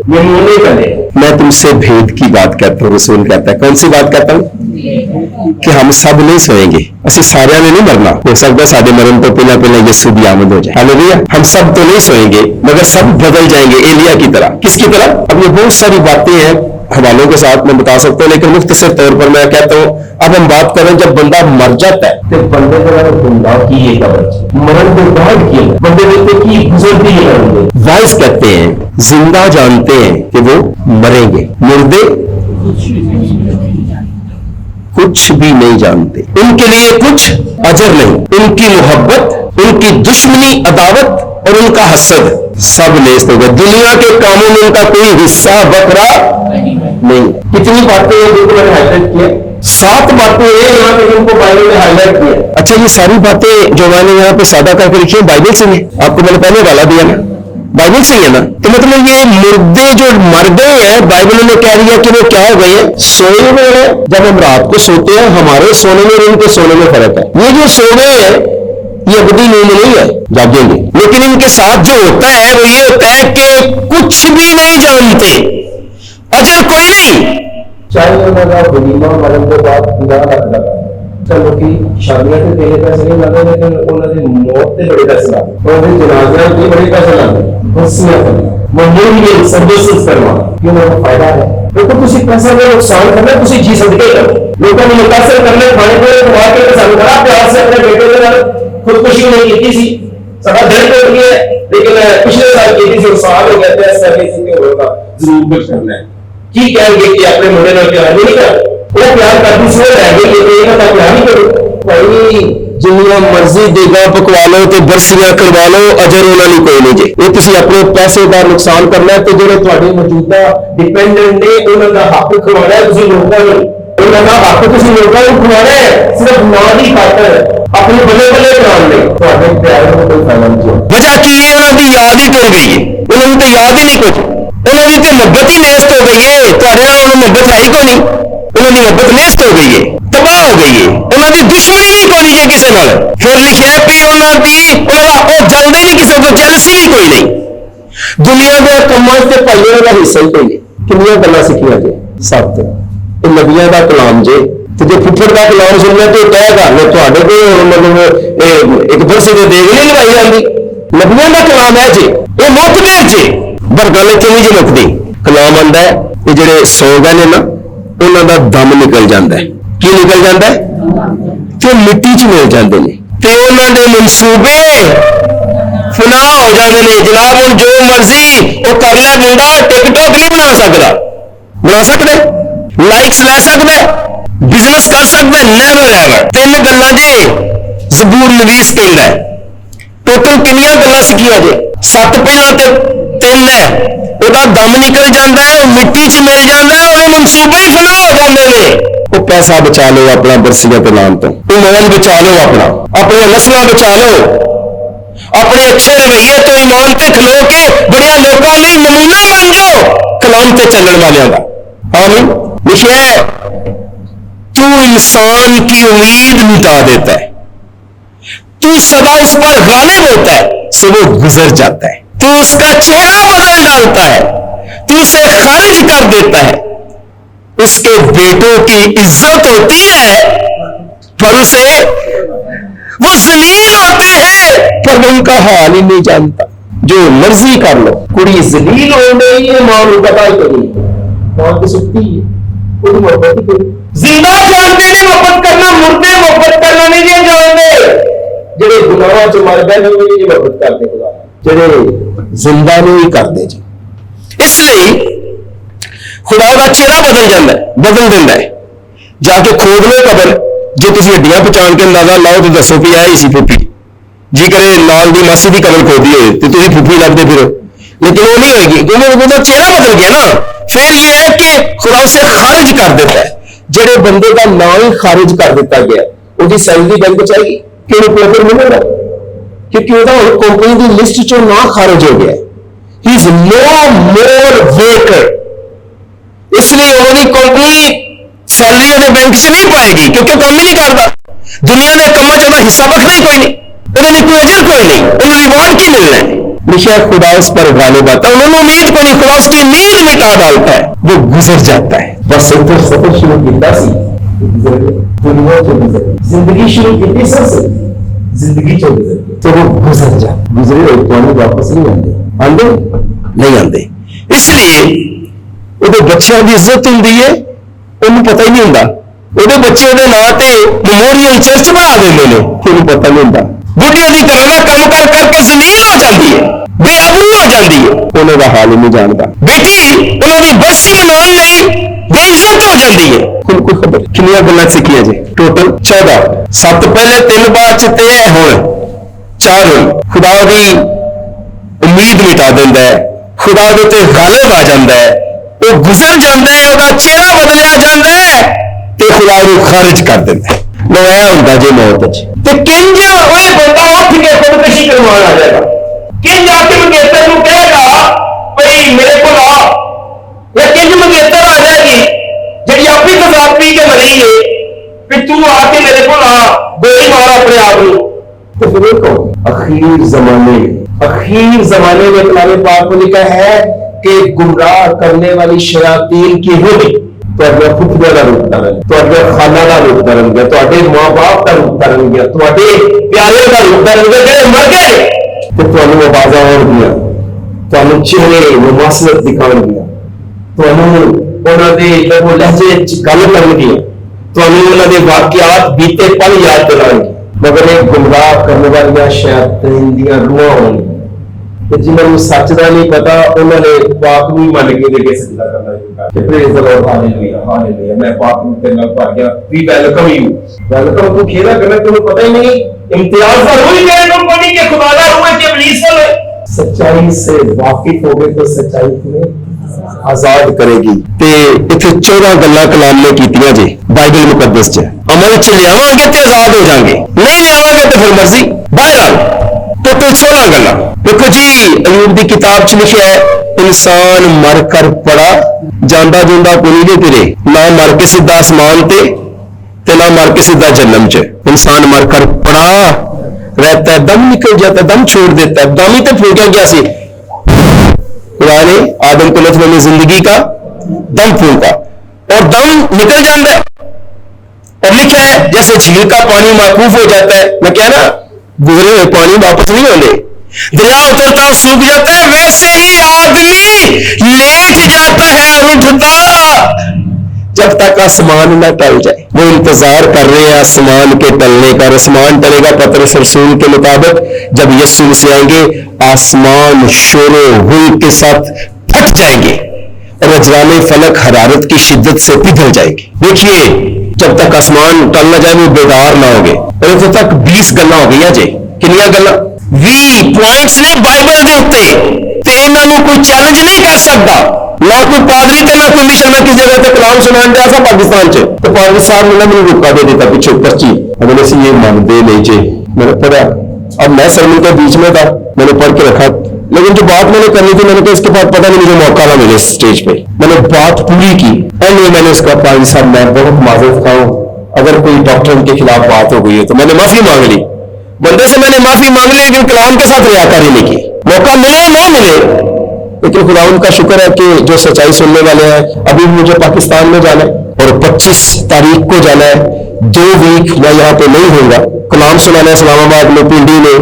में ये मुंह नहीं करे। मैं तुमसे भेद की बात कहता हूँ, रसूल कहता है, कौन सी बात कहता हूँ कि हम सब नहीं सोएंगे, असि सारे ने नहीं मरना, हो सकता है साढ़े मरण तो पहले यीशु की आमद हो जाए, हालेलुया। हम सब तो नहीं सोएंगे मगर सब बदल जाएंगे एलिया की तरह। किसकी तरह? अब ये बहुत सारी बातें हैं, हवालों के साथ मैं बता सकता हूँ, लेकिन मुख्तसर तौर पर मैं कहता हूँ अब हम बात करें जब बंदा मर जाता है
तो बंदे को गुंडा की ये कब्र मरण के बाद की बंदे देखते की गुजरती है करेंगे।
वाइस कहते हैं जिंदा जानते हैं कि वो मरेंगे, मुर्दे कुछ भी नहीं जानते, उनके लिए कुछ अजर नहीं, उनकी मोहब्बत, उनकी दुश्मनी, अदावत और उनका हसद सब नेस्त होगा। दुनिया के कामों में उनका कोई हिस्सा बकरा नहीं। कितनी बातें हैं जिनको मैंने हाईलाइट किया, 7 बातें हैं यहाँ पे जिनको बाइबल ने हाईलाइट किया। अच्छा, ये सारी बातें जो मैंने यहाँ पे सादा करके लिखी है बाइबल से ही, आपको मैंने पहले वाला दिया ना, बाइबल से ही है ना। तो मतलब ये मुर्दे जो मर गए हैं, बाइबल में कह रही है कि वो क्या हो गए हैं, सोए हुए हैं। जब हम रात को सोते हैं, हमारे सोने में और उनके सोने में फर्क है। ये जो सो गए हैं ये अबदी नींद नहीं है, जागेंगे, लेकिन इनके साथ जो होता है वो ये होता है कि कुछ भी नहीं जानते, अजर कोई नहीं।
चाहे उन्होंने वलीमा मरण के बाद खुदा रख लगा, चलो कि शादियां के पहले पैसे नहीं लगे, लेकिन उन्होंने मौत के बड़े पैसे लगे, उन्होंने जनाजा के बड़े पैसे लगे, बसियां करना, ममूलियत सर्विसेज करना, ये उन्होंने फायदा है। देखो तुसी पैसा का नुकसान करना, तुसी जी सदके करो, लोगों ने मुतासर करने खाने को कमा के पसंद करा, प्यार से अपने बेटे के साथ खुदकुशी नहीं की थी, सारा दिल टूट गया, लेकिन पिछले साल की थी, साल हो गया था, ऐसा किसी के होगा जरूर कुछ करना है। की कहेंगे कि अपने मुंडे ने प्यार नहीं कर, वो प्यार करती से रह गई, ये तो प्यार नहीं करो भाई,
जिन्नियां मर्जी देगा पकवा लो ते बरसियां करवा लो, अजर उन्हां दी कोई नहीं जे। ये तुसीं अपने पैसे का नुकसान करना है, तो
ਜਿਹੜੇ ਤੁਹਾਡੇ ਮੌਜੂਦਾ ਡਿਪੈਂਡੈਂਟ ਨੇ ਉਹਨਾਂ ਦਾ ਹੱਕ ਖਵਾਉਣਾ ਹੈ ਤੁਸੀਂ ਲੋਕਾਂ ਨੂੰ, ਉਹਨਾਂ ਦਾ ਹੱਕ ਤੁਸੀਂ ਲੋਕਾਂ ਨੂੰ ਖਵਾਉਣਾ ਹੈ, ਸਿਰਫ ਨਾਂ ਦੀ ਖਾਤਰ ਆਪਣੇ ਬੱਲੇ ਬੱਲੇ ਕਰਾਉਣ ਲਈ। ਤੁਹਾਡੇ ਪਿਆਰ ਨੂੰ ਕੋਈ ਫਾਇਦਾ ਨਹੀਂ।
वजह की है, उन्हां दी याद ही टुट गई है, उन्होंने तो याद ही नहीं कुछ, उन्होंने तो मोहब्बत ही नेस्त हो गई है, तुहाडे नाल उन्होंने मोहब्बत है ही कोई नहीं, उन्होंने मोहब्बत नेस्त हो गई है, तबाह हो गई है, उन्होंने दुश्मनी भी कोई नहीं जे किसी नाल। फिर लिखा है कि उन्होंने जलते भी किसी को, जेलसी भी कोई नहीं, दुनिया के कामों से भाइयों का हिस्सा ही कोई नहीं। कितनी गल्लां सीखियां जे, 7 ये नबियां दा कलाम जे, ते जे फुफड़ दा कलाम सुनना तो तय कर लो तुहाडे कोल मतलब एक बरसे दे देग नहीं लवाई जांदी। नबियां दा कलाम है जे, ये मुकदे जे, पर गल इत्थे नहीं जे मुकदी। कलाम आंदा है कि जेड़े सो गए ने ना, उन्हां दा दम निकल जांदा है। की निकल जांदा है? ते मिट्टी च मिल जांदे ने, ते उन्हां दे मंसूबे फना हो जाते हैं। जनाब हम जो मर्जी वो कर ले, मुंडा टिकटॉक नहीं बना सकता, बना सकते, लाइक्स ले सकते, बिजनेस कर सकते, नेवर एवर। 3 गल्लां जे ज़बूर नवीस कहंदा है, टोटल कितनियां गल्लां सीखियां जे, 7 पहिलां ते 3 है, ਉਹਦਾ दम निकल जाता है, मिट्टी च मिल जाता है, और मंसूबे फना हो जाते हैं। वो पैसा बचा लो अपना बरसियां ते लान तो, वो माल बचा लो अपना, अपनी नस्लां बचा लो, अपने अच्छे रवैये तो ईमान ते खलो के बड़िया लोगों लिए नमूना बन जाओ कलाम ते चलने वाले का। आमीन। लिखिया है तू इंसान की उम्मीद मिटा देता है, तू सदा उस पर गालिब होता है, से वो गुजर जाता है। तू उसका चेहरा बदल डालता है, तू उसे खारिज कर देता है। उसके बेटों की इज्जत होती है पर उसे वो जलील होते हैं पर उनका हाल ही नहीं जानता। जो मर्जी कर लो, कुड़ी जलील हो गई है, मां को पता ही करी, मां की सुखती है, कोई मोहब्बत ही करी। जिंदा जानते नहीं मोहब्बत करना, मुर्दे मोहब्बत करना नहीं जानते। जेड़े गुनाहां च मर गए नहीं मोहब्बत करते, जेड़े जिंदा नहीं करते जी। इसलिए खुदा का चेहरा बदल जाता है, बदल देता है। जाके खोद लो कबर, जो तुम हड्डियां पहचान के अंदाजा लाओ तो दसो भी आई सी फूफी जी, करे लाल दी मासी की कबर खोदी हो तो तुम फूफी लगते फिरो, लेकिन वो नहीं होगी क्योंकि वो चेहरा बदल गया ना। फिर ये है कि खुदा उसे खारिज कर देता है। जेड़े बंदे का नाम ही खारिज कर दिता गया, उसकी सैलरी बैंक बचाएगी कि प्रॉफिट मिलेगा, क्योंकि वो कंपनी की लिस्ट चो ना खारिज हो गया। He is no more worker, इसलिए उन्होंने कंपनी सैलरी उन्हें बैंक से नहीं पाएगी क्योंकि काम ही नहीं करता। दुनिया ने कमा चौथा हिस्सा बखना ही कोई नहीं, उन्होंने कोई अजर कोई नहीं, उन्होंने रिवॉर्ड की मिलना है। लिखा खुदा उस पर गालिब आता है, उन्होंने उम्मीद को नहीं, खुदा उसकी नींद मिटा डालता है, वो गुजर जाता है। बस सफर शुरू किया जिंदगी शुरू की जिंदगी चल गुजर तो वो गुजर जा गुजरे तो वापस नहीं आते नहीं आते। इसलिए ਉਹਦੇ ਬੱਚਿਆਂ ਦੀ ਇੱਜ਼ਤ ਹੁੰਦੀ ਹੈ, ਉਹਨੂੰ ਪਤਾ ਹੀ ਨਹੀਂ ਹੁੰਦਾ। ਉਹਦੇ ਬੱਚੇ ਉਹਦੇ ਨਾਂ ਤੇ ਮੈਮੋਰੀਅਲ ਚਰਚ ਬਣਾ ਦਿੰਦੇ ਨੇ, ਉਹਨੂੰ ਪਤਾ ਨਹੀਂ ਹੁੰਦਾ। ਬੁੱਢੀ ਉਹਦੀ ਤਰ੍ਹਾਂ ਦਾ ਕੰਮ ਕਰ ਕਰਕੇ ਜ਼ਮੀਨ ਹੋ ਜਾਂਦੀ ਹੈ, ਬੇਅਬੂ ਹੋ ਜਾਂਦੀ ਹੈ, ਉਹਨਾਂ ਦਾ ਹਾਲ ਹੀ ਨਹੀਂ ਜਾਣਦਾ। ਬੇਟੀ ਉਹਨਾਂ ਦੀ ਬਰਸੀ ਮਨਾਉਣ ਲਈ ਬੇਇੱਜ਼ਤ ਹੋ ਜਾਂਦੀ ਹੈ। ਹੁਣ ਕੋਈ ਖਬਰ ਕਿੰਨੀਆਂ ਗੱਲਾਂ ਸਿੱਖੀਆਂ ਜੀ, ਟੋਟਲ 14, 7 ਪਹਿਲੇ 3 ਬਾਅਦ ਚ ਤੇ ਹੁਣ 4 ਹੁਣ। ਖੁਦਾ ਦੀ ਉਮੀਦ ਮਿਟਾ ਦਿੰਦਾ ਹੈ, ਖੁਦਾ ਦੇ ਤੇ ਗਾਲਿਬ ਆ ਜਾਂਦਾ ਹੈ, वो गुजर जाता है, ਉਹਦਾ ਚਿਹਰਾ ਬਦਲਿਆ ਜਾਂਦਾ ਹੈ ਤੇ ਖੁਦਾ ਨੂੰ ਖਾਰਿਜ ਕਰ ਦਿੰਦਾ ਹੈ। ਲਵਾਇਆ ਹੁੰਦਾ ਜੇ ਮੌਤ ਚ ਤੇ ਕਿੰਜ ਉਹ ਬੰਦਾ ਉੱਠ ਕੇ ਖੁਦਕੁਸ਼ੀ ਕਰਵਾਉਣ ਆ ਜਾਏਗਾ। ਕਿੰਜ ਆ ਕੇ ਮੰਗੇਤਰ ਨੂੰ ਕਹੇਗਾ ਭਈ ਮੇਰੇ ਕੋਲ ਆ, ਜਾਂ ਕਿੰਜ ਮੰਗੇਤਰ ਆ ਜਾਏਗੀ ਜਿਹੜੀ ਆਪਣੀ ਖਜ਼ਾਬ ਪੀ ਕੇ ਮਰੀ ਏ ਵੀ ਤੂੰ ਆ ਕੇ ਮੇਰੇ ਕੋਲ ਆ, ਗੋਲੀ ਮਾਰ ਆਪਣੇ ਆਪ ਨੂੰ। तो फिर देखो आखिर जमाने में कलाम पाक में लिखा है कि गुमराह करने वाली शयातीन की होगी तो खुतबे का रूप धारण, तो खाना का रूप धारण गया, तो मां बाप का रूप धारण गया, तो प्यारे का रूप धारण गया, जो मर गए तो आवाजा और दिया, तो चेहरे मुमासलत दिखाने दिया, तो लहजे गल कर दिया, तो वाकयात बीते पल याद दिलाएंगे। मगर एक गुमराह करने वाली शैतान दियां रूहां होंगी ਤੇ ਜਿਨ੍ਹਾਂ ਨੂੰ ਸੱਚ ਦਾ ਨਹੀਂ ਪਤਾ, ਉਹਨਾਂ ਨੇ ਪਾਪ ਨੂੰ ਮੰਨ ਕੇ ਅੱਗੇ ਸਜਦਾ ਕਰਨਾ ਸ਼ੁਰੂ ਕਰ ਦਿੱਤਾ। Praise the Lord, hallelujah hallelujah. ਮੈਂ ਪਾਪ ਨੂੰ ਤੇ ਨਾਲ ਭਰ ਗਿਆ, ਵੀ ਵੈਲਕਮ ਯੂ, ਵੈਲਕਮ ਤੂੰ ਖੇੜਾ ਕਰਨਾ, ਤੈਨੂੰ ਪਤਾ ਹੀ ਨਹੀਂ इम्तियाज का रूल करे तुम को नहीं कि खुदा का रूल है कि इब्लीस का है। सच्चाई से वाकिफ हो गए तो सच्चाई तुम्हें आजाद करेगी। ते इथे 14 गल्लां कलाम ने कीतियां जी बाइबल मुकद्दस च, अमल च लियावांगे ते आजाद हो जाएंगे, नहीं लियावांगे तो फिर मर्जी बाहर। टोटल 16 गल्लां। देखो जी अयूब दी किताब च लिखिया है इंसान मर कर पड़ा जांदा जुंदा कोई नहीं फिरे, ना मर के सीधा आसमान ते ना मर के सीधा जन्नम च। इंसान मर कर पड़ा रहता है, दम निकल जाता है, दम छोड़ देता है, दम ही तो फूका गया सी। खुदा ने आदम को नस्ल में जिंदगी का दम फूका और दम निकल जाता है। और लिखा है जैसे झील का पानी माकूफ हो जाता है, मैं क्या ना गुजरे हुए पानी वापस नहीं आते, दरिया उतरता और सूख जाता है, वैसे ही आदमी लेट जाता है उठता जब तक आसमान न टल जाए। वो इंतजार कर रहे हैं आसमान के टलने का। आसमान टलेगा पतरस रसूल के मुताबिक जब यीशु मसीह आएंगे, आसमान शोरो हुल के साथ फट जाएंगे और अजराने फलक हरारत की शिद्दत से पिघल जाएगी। देखिए जब तक आसमान टल न जाए वो बेदार ना होगे। और इतने तक 20 गल्लां हो गई जी, कितनी गल्लां 20 पॉइंट्स ने बाइबल के उत्ते ते इन्हां नूं कोई चैलेंज नहीं कर सकता, ना कोई पादरी ते ना कोई मिशन किस जगह पे कलाम सुनान दिया था पाकिस्तान च। तो पादरी साहब ने मैंने रोका दे देता पीछे पर्ची, अगर ऐसे ये मानते नहीं चे। मैंने पढ़ा, अब मैं सरमन के बीच में था, मैंने पढ़ के रखा, लेकिन जो बात मैंने करनी थी मैंने कहा इसके बाद पता नहीं मुझे मौका ना मिले स्टेज पे। मैंने बात पूरी की, एंड मैंने उसका पादरी साहब मैं बहुत माजरत खाऊं, اگر کوئی ڈاکٹر ان کے خلاف بات ہو گئی ہے تو میں نے معافی مانگ لی, بندے سے میں نے معافی مانگ لی, لیکن کلام کے ساتھ ریاکاری نہیں کی. موقع ملے نہ ملے, لیکن خدا ان کا شکر ہے کہ جو سچائی سننے والے ہیں. ابھی مجھے پاکستان میں جانا ہے اور 25 تاریخ کو جانا ہے. 2 ویک میں یہاں پہ نہیں ہوں گا. کلام سنانا ہے اسلام آباد میں, پنڈی میں,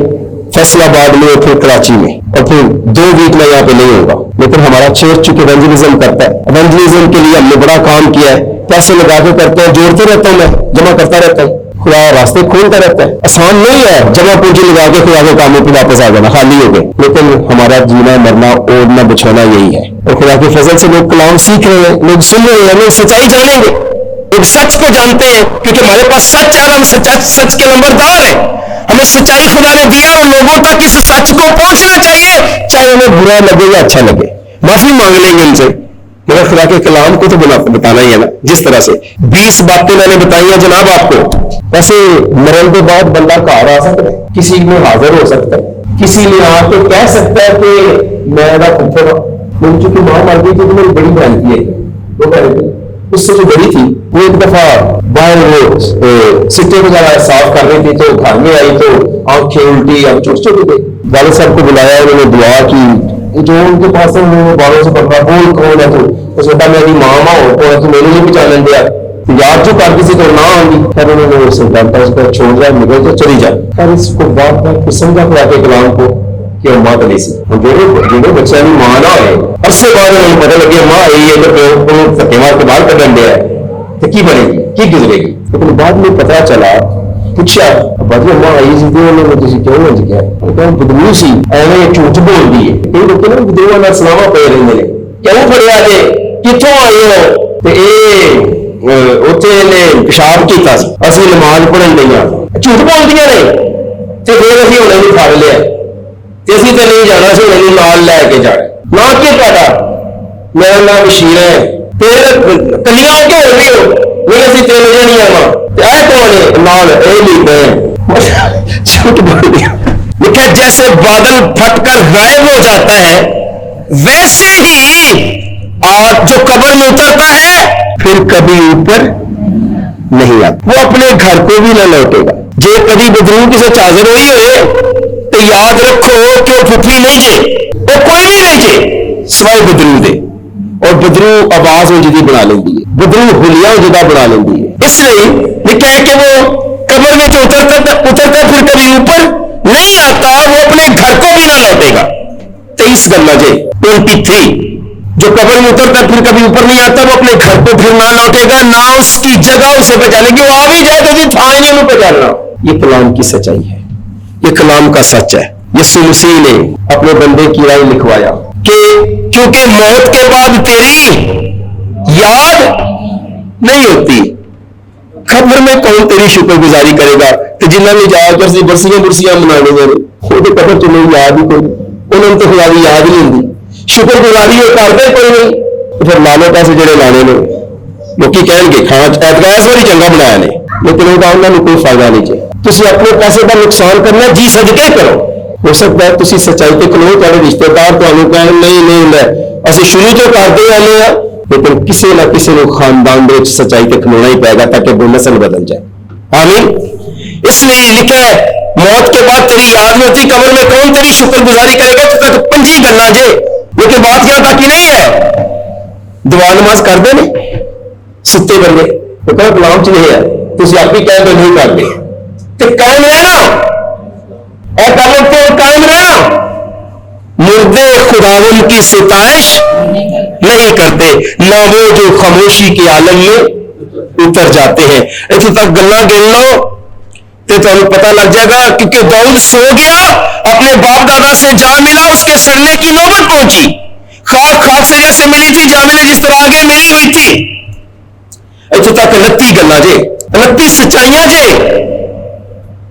فیصل آباد میں, اور پھر کراچی میں, اور پھر 2 ویک میں یہاں پہ نہیں ہوں گا. لیکن ہمارا چرچ چونکہ ایونجلزم کرتا ہے, ایونجلزم کے لیے ہم نے بڑا کام کیا ہے. پیسے لگا کے کرتے ہیں, جوڑتے رہتا ہوں, میں جمع کرتا رہتا ہوں. خدا راستے کھولتا رہتا ہے. آسان نہیں ہے جمع پونجی لگا کے خدا کے کاموں پہ واپس آ جانا خالی ہو گئے, لیکن ہمارا جینا مرنا اوڑھنا بچھونا یہی ہے. اور خدا کے فضل سے لوگ کلام سیکھ رہے ہیں, لوگ سن رہے ہیں, لوگ سچائی جانیں گے, ایک سچ کو جانتے ہیں, کیونکہ ہمارے پاس سچ ہے, ہم سچ کے نمبردار ہیں. ہمیں سچائی خدا نے دیا اور لوگوں تک اس سچ کو پہنچنا چاہیے, چاہے انہیں برا لگے یا اچھا لگے. معافی مانگ لیں گے ان سے, مگر خدا کے کلام کو تو بتانا ہی ہے نا. جس طرح سے 20 باتیں میں نے بتائی ہیں جناب آپ کو. ویسے مرن کے بعد بندہ گھر آ سکتا ہے, کسی میں حاضر ہو سکتا ہے, کسی نے آ کے کہہ سکتا ہے کہ میرا پتھر میری چونکہ ماں مر گئی تھی تو میری بڑی بہن تھی, وہ کہہ رہے تھے اس سے جو بڑی تھی وہ ایک دفعہ باہر وہ سٹے وغیرہ صاف کر رہی تھی, تو گھر میں آئی تو آنکھیں الٹی, اب چھوٹے چھوٹے تھے. والد صاحب کو بلایا, انہوں نے دعا کی, جو ان کے پاس بالوں سے پکڑا, بول کون ہے تو اس بیٹا میری ماں ہو تو میرے نہیں پہچان دیا, یاد جو کر کسی کو نہ آؤں. پھر انہوں نے اسے ڈانٹا, اس کو چھوڑ جائے نکل تو چلی جائے. پھر اس کو بات میں سمجھا خدا کے کلام کو کہ ماں کلی سی جو بچہ بھی ماں نہ ہوئے, عرصے بعد انہوں نے پتہ لگے ماں آئی ہے تو سکے مار کے باہر کڈن دیا ہے تو کی بنے گی, کی گزرے گی. لیکن بعد میں پتہ چلا, پوچھا بھائی ماں آئی سی تھی کیوں بج گیا, بدلو سی ایویں جھوٹ بول دی ہے. یہ لوگ نا بدلو والا سلاوا پہ رہتے ہیں, کیوں پڑیا جی کتوں آئے ہو, پیشاب کیا اصل نماز پڑھن دیا, جھوٹ بول دیا نے, تو پھر ابھی انہیں بھی پڑ لیا, اسی تو نہیں جانا سی انہیں نال لے کے جانا. نہ کیا پتا میرا نام بشیر ہے, پھر کلیاں کیوں ہو گئی ہو, نہیں اسی تین جانیا ماں اے کون ہے نال اے لکھ رہے, جھوٹ بول دیا. لکھا جیسے بادل پھٹ کر غائب ہو جاتا ہے ویسے ہی آگ جو قبر میں اترتا ہے پھر کبھی اوپر نہیں آتا. وہ اپنے گھر کو بھی نہ لوٹے گا. جے کبھی بدرو کسی چادر ہوئی ہوئے تو یاد رکھو کہ وہ پھپھی نہیں جے, وہ کوئی بھی نہیں جے سوائے بدرو دے, اور بدرو آواز جدی بنا لیندی ہے, بدرو حلیہ جدا بنا لیندی ہے. اس لیے لکھا ہے کہ وہ قبر میں اترتا پھر کبھی اوپر نہیں آتا, وہ اپنے گھر کو بھی نہ لوٹے گا. 23 گلا جے 23, جو قبر میں اترتا پھر کبھی اوپر نہیں آتا, وہ اپنے گھر کو پھر نہ لوٹے گا, نہ اس کی جگہ اسے پہچانے گی. وہ آ بھی جائے تو جی تھا ہی نہیں انہوں پہچاننا. یہ کلام کی سچائی ہے, یہ کلام کا سچ ہے. یسوع مسیح نے اپنے بندے کی رائے لکھوایا کہ کیونکہ موت کے بعد تیری یاد نہیں ہوتی, قبر میں کون تیری شکر گزاری کرے گا. کہ جنہوں نے جا کر برسیاں برسیاں منانے گئے خود قبر تمہیں یاد ہی کوئی, انہوں نے تو خدا کی یاد نہیں ہوتی. شکر گزاری وہ کرتے کوئی نہیں. پھر لالے پیسے جڑے لانے نے لوگ کہیں گے کھانا ایتکا اس والی چنگا بنایا نے, لیکن انہوں نے کوئی فائدہ نہیں چاہیے. تھی اپنے پیسے کا نقصان کرنا جی صدقے کرو. ہو سکتا ہے تھی سچائی تے کھلو, تھوڑے رشتے دار تمہیں کہیں نہیں اصل شروع جو کرتے آنے ہیں, لیکن کسی نہ کسی کو خاندان میں سچائی تے کھلونا ہی پائے گا تاکہ وہ نسل بدل جائے. آمین. اس لیے لکھا ہے موت کے بعد تیری یاد نہیں ہوتی, قبر میں کون تیری شکر گزاری کرے گا. تو 5 گلا جے, لیکن بات یہاں تک ہی نہیں ہے. دعا نماز کر دے ستے بندے تو کہ کلام چ نہیں ہے, تھی آپ ہی کہیں تو نہیں کرتے. تو قائم رہنا, اے قبر کو قائم رہنا. مردے خداوند کی ستائش نہیں کرتے, نہ وہ جو خاموشی کے عالم میں اتر جاتے ہیں. اتنے تک گلا گن لو تو تمہیں پتہ لگ جائے گا, کیونکہ داؤد سو گیا, اپنے باپ دادا سے جا ملا, اس کے سڑنے کی نوبت پہنچی. خاک سے جیسے ملی تھی, جا ملے جس طرح آگے ملی ہوئی تھی. اتنے تک 29 گلا جے, 29 سچائیاں جے.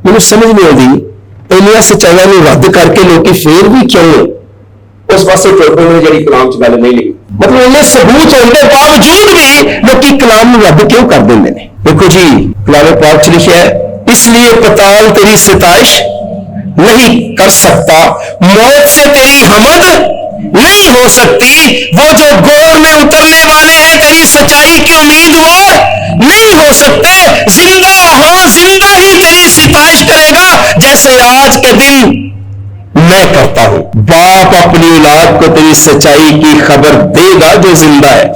مجھے سمجھ نہیں آتی انہیں سچائیاں رد کر کے لوگ پھر بھی کیوں اس پاسے ٹوٹنے میں جڑی کلام چ گل نہیں لکھی. مطلب انہیں ثبوت ہونے کے باوجود بھی لوگ کلام رد کیوں کر دیں. دیکھو جی کلام پاک چ لکھا ہے, اس لیے پتال تیری ستائش نہیں کر سکتا, موت سے تیری حمد نہیں نہیں ہو سکتی، وہ جو گور میں اترنے والے ہیں تیری سچائی کے امیدوار نہیں ہو سکتے. زندہ ہو، زندہ ہی تیری ستائش کرے گا جیسے آج کے دن میں کرتا ہوں. باپ اپنی اولاد کو تیری سچائی کی خبر دے گا جو زندہ ہے.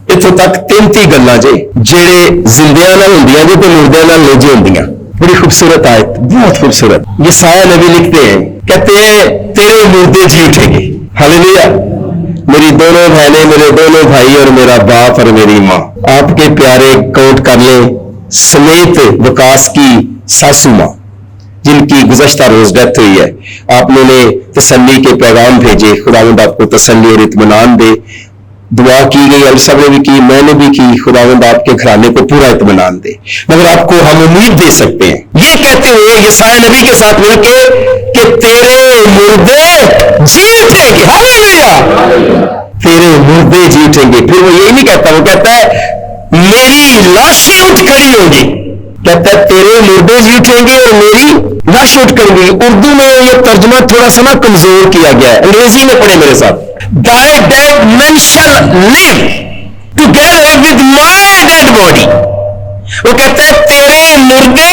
اتوں تک 33 گلاں جہے زندیاں نال ہوندیاں جے تے مردیاں نال نہیں جے ہوندیاں. بڑی خوبصورت آیت، بہت خوبصورت. یہ سایہ نبی لکھتے ہیں، کہتے ہیں تیرے مردے جی اٹھیں گے. ہاللیلویہ. میری دونوں بہنیں، میرے دونوں بھائی اور میرا باپ اور میری ماں، آپ کے پیارے کاؤنٹ کر لیں سمیت وکاس کی ساسو ماں جن کی گزشتہ روز ڈیتھ ہوئی ہے. آپ نے تسلی کے پیغام بھیجے. خداوند آپ کو تسلی اور اطمینان دے. دعا کی گئی، ال سب نے بھی کی، میں نے بھی کی. خداوند آپ کے گھرانے کو پورا اطمینان دے. مگر آپ کو ہم امید دے سکتے ہیں یہ کہتے ہوئے یسایا نبی کے ساتھ مل کے کہ تیرے مردے جی اٹھیں گے. ہاللیلویہ. تیرے مردے جی اٹھیں گے. پھر وہ یہی نہیں کہتا، وہ کہتا ہے میری لاشیں اٹھ کھڑی ہوں گی. کہتا ہے تیرے مردے جی اٹھیں گے اور میری لاش اٹھ کھڑی ہوگی. اردو میں یہ ترجمہ تھوڑا سا نا کمزور کیا گیا ہے، انگریزی میں پڑھے میرے ساتھ. Thy dead men shall live together with my dead body. وہ کہتا ہے تیرے مردے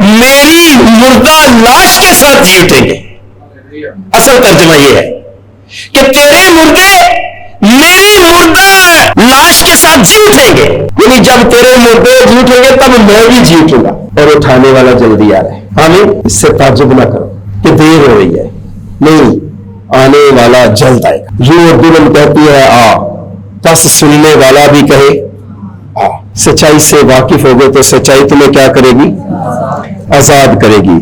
میری مردہ لاش کے ساتھ جی اٹھیں گے. اصل ترجمہ یہ ہے کہ تیرے مردے میری مردہ لاش کے ساتھ جی اٹھیں گے. یعنی جب تیرے مردے جی اٹھیں گے تب میں بھی جی اٹھوں گا. اور اٹھانے والا جلدی آ رہا ہے. آمین. اس سے تعجب نہ کرو کہ دیر ہو رہی ہے، نہیں، آنے والا جلد آئے گا. یوں اردو میں کہتی ہے آ، پس سننے والا بھی کہے آ. سچائی سے واقف ہوگے تو سچائی تمہیں کیا کرے گی؟ آزاد کرے گی.